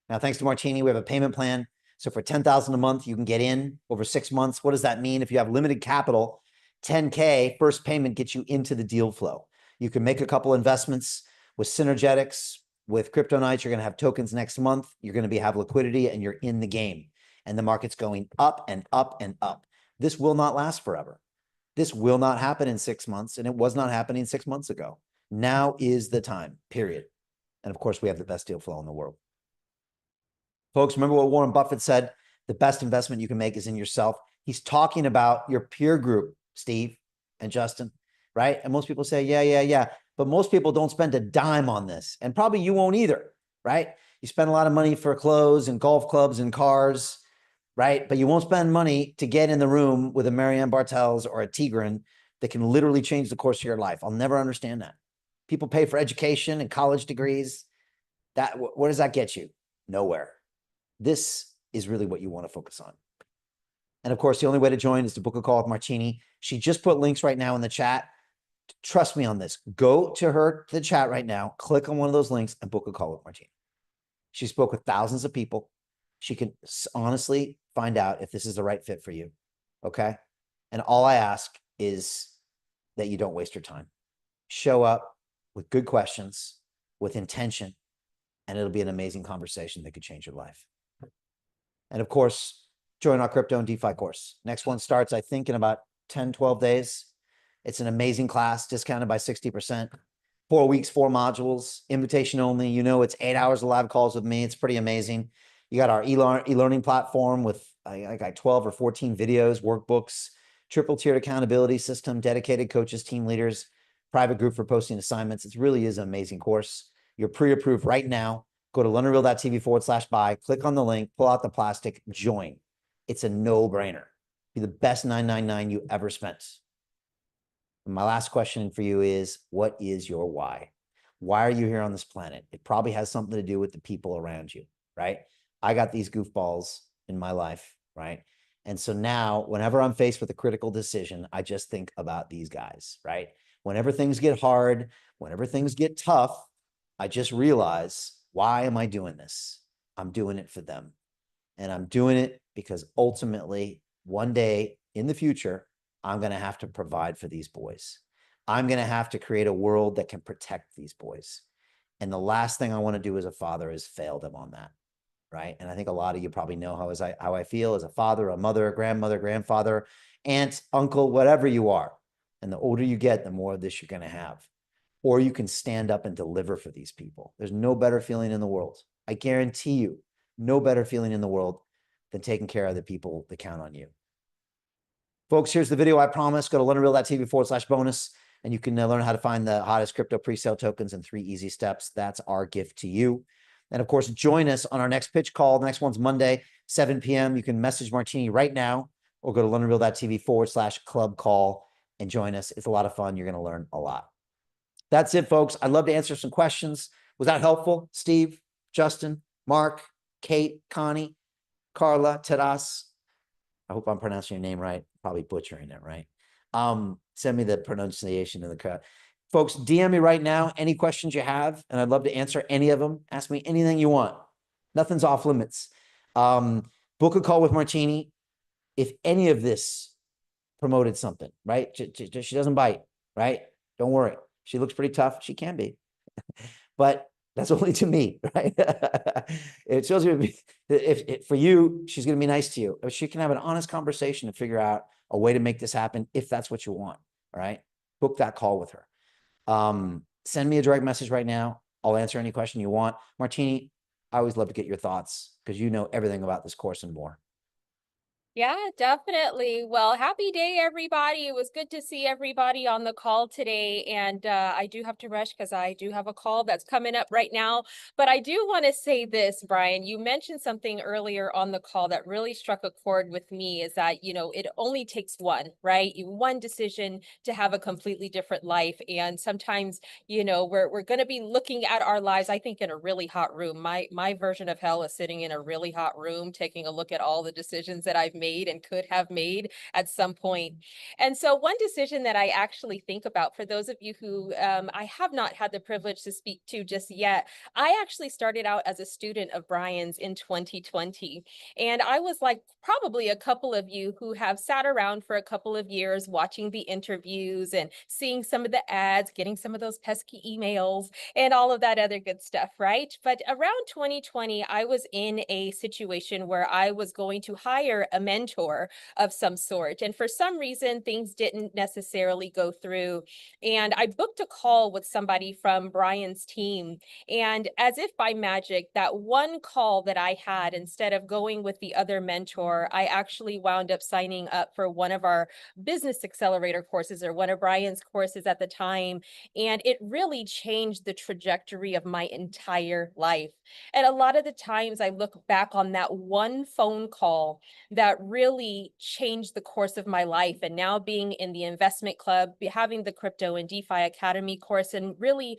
Now, thanks to Martini, we have a payment plan. So for $10,000 a month, you can get in over 6 months. What does that mean? If you have limited capital, 10K first payment gets you into the deal flow. You can make a couple investments with Synergetics, with Crypto Nights. You're going to have tokens next month. You're going to have liquidity and you're in the game. And the market's going up and up and up. This will not last forever. This will not happen in 6 months, and it was not happening 6 months ago. Now is the time, period. And of course, we have the best deal flow in the world. Folks, remember what Warren Buffett said? The best investment you can make is in yourself. He's talking about your peer group, Steve and Justin, right? And most people say, yeah. But most people don't spend a dime on this. And probably you won't either, right? You spend a lot of money for clothes and golf clubs and cars, right? But you won't spend money to get in the room with a Marianne Bartels or a Tigran that can literally change the course of your life. I'll never understand that. People pay for education and college degrees. Where does that get you? Nowhere. This is really what you want to focus on. And of course, the only way to join is to book a call with Martini. She just put links right now in the chat. Trust me on this. Go to the chat right now, click on one of those links and book a call with Martini. She spoke with thousands of people. She can honestly find out if this is the right fit for you. Okay. And all I ask is that you don't waste your time. Show up with good questions, with intention, and it'll be an amazing conversation that could change your life. And of course, join our crypto and DeFi course. Next one starts, I think, in about 10, 12 days. It's an amazing class, discounted by 60%. 4 weeks, 4 modules, invitation only. You know, it's 8 hours of live calls with me. It's pretty amazing. You got our e-learning platform with I got 12 or 14 videos, workbooks, triple tiered accountability system, dedicated coaches, team leaders, private group for posting assignments. It really is an amazing course. You're pre-approved right now. Go to londonreal.tv/buy, click on the link, pull out the plastic, join. It's a no-brainer. Be the best $9.99 you ever spent. And my last question for you is, what is your why? Why are you here on this planet? It probably has something to do with the people around you, right? I got these goofballs in my life, right? And so now, whenever I'm faced with a critical decision, I just think about these guys, right? Whenever things get hard, whenever things get tough, I just realize, why am I doing this? I'm doing it for them. And I'm doing it because ultimately, one day in the future, I'm going to have to provide for these boys. I'm going to have to create a world that can protect these boys. And the last thing I want to do as a father is fail them on that, right? And I think a lot of you probably know how I feel as a father, a mother, a grandmother, grandfather, aunt, uncle, whatever you are. And the older you get, the more of this you're going to have. Or you can stand up and deliver for these people. There's no better feeling in the world. I guarantee you, no better feeling in the world than taking care of the people that count on you. Folks, here's the video I promised. Go to londonreal.tv/bonus, and you can learn how to find the hottest crypto pre-sale tokens in 3 easy steps. That's our gift to you. And of course, join us on our next pitch call. The next one's Monday, 7 p.m. You can message Martini right now or go to londonreal.tv/club call and join us. It's a lot of fun. You're going to learn a lot. That's it, folks. I'd love to answer some questions. Was that helpful? Steve, Justin, Mark, Kate, Connie, Carla, Taras. I hope I'm pronouncing your name right. Probably butchering it, right? Send me the pronunciation in the crowd. Folks, DM me right now any questions you have, and I'd love to answer any of them. Ask me anything you want. Nothing's off limits. Book a call with Martini. If any of this promoted something, right? She doesn't bite, right? Don't worry. She looks pretty tough. She can be. But that's only to me, right? It shows you if for you, she's going to be nice to you. She can have an honest conversation to figure out a way to make this happen if that's what you want, all right? Book that call with her. Send me a direct message right now. I'll answer any question you want. Martini, I always love to get your thoughts because you know everything about this course and more. Yeah, definitely. Well, happy day, everybody. It was good to see everybody on the call today. And I do have to rush because I do have a call that's coming up right now. But I do want to say this, Brian, you mentioned something earlier on the call that really struck a chord with me is that, you know, it only takes one, right? One decision to have a completely different life. And sometimes, you know, we're going to be looking at our lives, I think, in a really hot room. My version of hell is sitting in a really hot room, taking a look at all the decisions that I've made and could have made at some point. And so one decision that I actually think about for those of you who I have not had the privilege to speak to just yet, I actually started out as a student of Brian's in 2020. And I was like probably a couple of you who have sat around for a couple of years watching the interviews and seeing some of the ads, getting some of those pesky emails and all of that other good stuff, right? But around 2020, I was in a situation where I was going to hire a mentor of some sort. And for some reason, things didn't necessarily go through. And I booked a call with somebody from Brian's team. And as if by magic, that one call that I had, instead of going with the other mentor, I actually wound up signing up for one of our business accelerator courses or one of Brian's courses at the time. And it really changed the trajectory of my entire life. And a lot of the times I look back on that one phone call that really changed the course of my life. And now being in the investment club, having the crypto and DeFi Academy course, and really,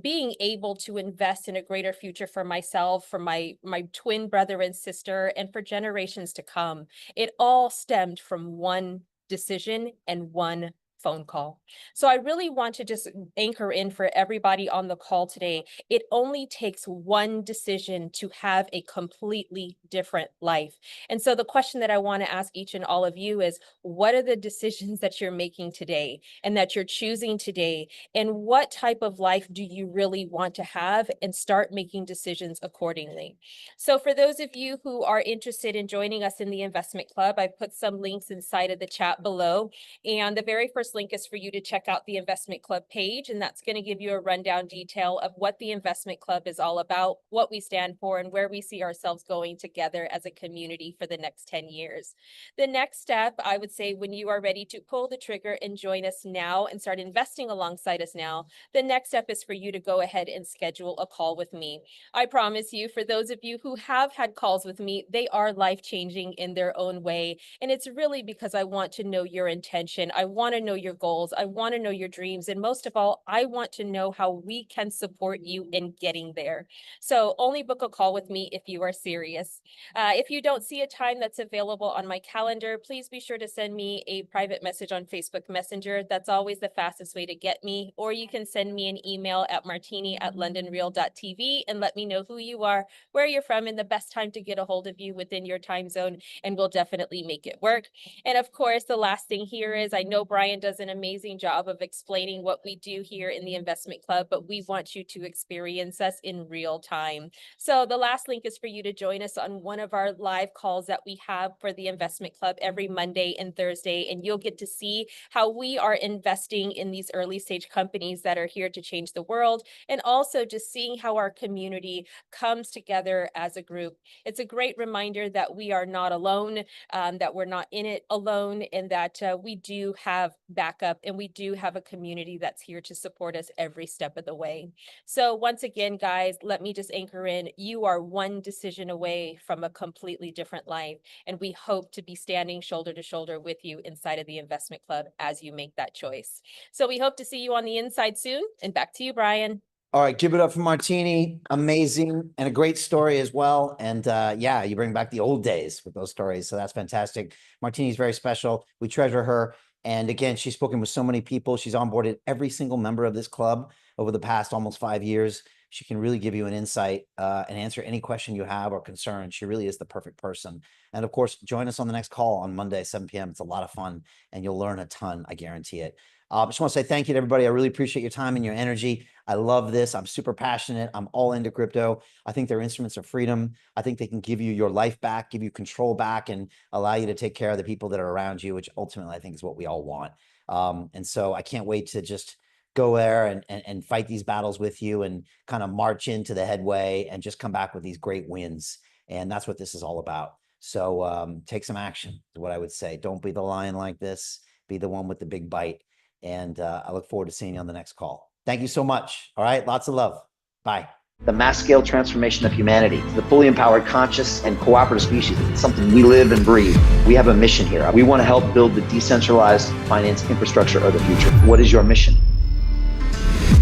being able to invest in a greater future for myself, for my twin brother and sister, and for generations to come. It all stemmed from one decision and one phone call. So I really want to just anchor in for everybody on the call today. It only takes one decision to have a completely different life. And so the question that I want to ask each and all of you is, what are the decisions that you're making today and that you're choosing today? And what type of life do you really want to have? And start making decisions accordingly. So for those of you who are interested in joining us in the investment club, I've put some links inside of the chat below. And the very first link is for you to check out the investment club page, and that's going to give you a rundown detail of what the investment club is all about, what we stand for, and where we see ourselves going together as a community for the next 10 years. The next step, I would say, when you are ready to pull the trigger and join us now and start investing alongside us now, the next step is for you to go ahead and schedule a call with me. I promise you, for those of you who have had calls with me, they are life-changing in their own way. And it's really because I want to know your intention. I want to know your goals. I want to know your dreams. And most of all, I want to know how we can support you in getting there. So only book a call with me if you are serious. If you don't see a time that's available on my calendar, please be sure to send me a private message on Facebook Messenger. That's always the fastest way to get me. Or you can send me an email at martini@londonreal.tv and let me know who you are, where you're from, and the best time to get a hold of you within your time zone, and we'll definitely make it work. And of course, the last thing here is, I know Brian does an amazing job of explaining what we do here in the investment club, but we want you to experience us in real time. So the last link is for you to join us on one of our live calls that we have for the investment club every Monday and Thursday, and you'll get to see how we are investing in these early stage companies that are here to change the world, and also just seeing how our community comes together as a group. It's a great reminder that we are not alone, that we're not in it alone, and that we do have backup, and we do have a community that's here to support us every step of the way. So once again, guys, let me just anchor in. You are one decision away from a completely different life, and we hope to be standing shoulder to shoulder with you inside of the investment club as you make that choice. So we hope to see you on the inside soon, and back to you, Brian. All right, give it up for Martini. Amazing, and a great story as well. And yeah, you bring back the old days with those stories. So that's fantastic. Martini's very special. We treasure her. And again, she's spoken with so many people. She's onboarded every single member of this club over the past almost 5 years. She can really give you an insight and answer any question you have or concern. She really is the perfect person. And of course, join us on the next call on Monday, 7 p.m. It's a lot of fun, and you'll learn a ton. I guarantee it. I just want to say thank you to everybody. I really appreciate your time and your energy. I love this. I'm super passionate. I'm all into crypto. I think they're instruments of freedom. I think they can give you your life back, give you control back, and allow you to take care of the people that are around you, which ultimately I think is what we all want. And so I can't wait to just go there and fight these battles with you and kind of march into the headway and just come back with these great wins. And that's what this is all about. So take some action is what I would say. Don't be the lion like this. Be the one with the big bite. And I look forward to seeing you on the next call. Thank you so much. All right. Lots of love. Bye. The mass scale transformation of humanity, the fully empowered, conscious, and cooperative species. It's something we live and breathe. We have a mission here. We want to help build the decentralized finance infrastructure of the future. What is your mission?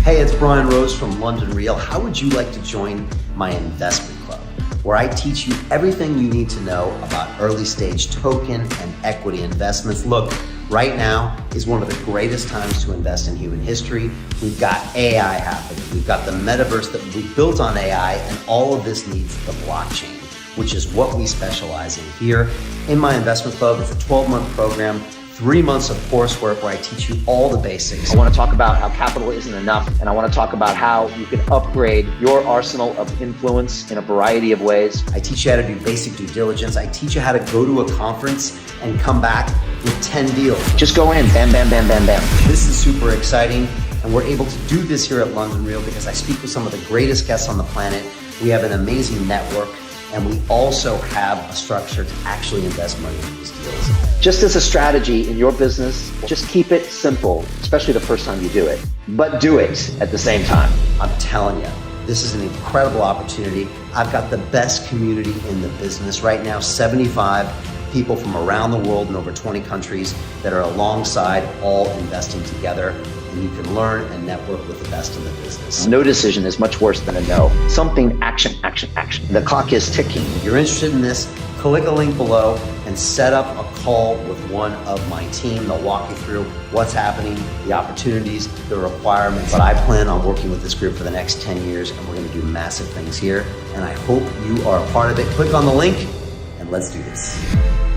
Hey, it's Brian Rose from London Real. How would you like to join my investment club, where I teach you everything you need to know about early stage token and equity investments? Look, right now is one of the greatest times to invest in human history. We've got AI happening. We've got the metaverse that we built on AI, and all of this needs the blockchain, which is what we specialize in here. In my investment club, it's a 12-month program, 3 months of coursework where I teach you all the basics. I want to talk about how capital isn't enough, and I want to talk about how you can upgrade your arsenal of influence in a variety of ways. I teach you how to do basic due diligence. I teach you how to go to a conference and come back with 10 deals. Just go in, bam, bam, bam, bam, bam. This is super exciting, and we're able to do this here at London Real because I speak with some of the greatest guests on the planet. We have an amazing network, and we also have a structure to actually invest money in these deals. Just as a strategy in your business, just keep it simple, especially the first time you do it, but do it at the same time. I'm telling you, this is an incredible opportunity. I've got the best community in the business right now, 75 people from around the world in over 20 countries that are alongside, all investing together. And you can learn and network with the best in the business. No decision is much worse than a no. Something, action, action, action. The clock is ticking. If you're interested in this, click a link below and set up a call with one of my team. They'll walk you through what's happening, the opportunities, the requirements. But I plan on working with this group for the next 10 years, and we're going to do massive things here. And I hope you are a part of it. Click on the link and let's do this.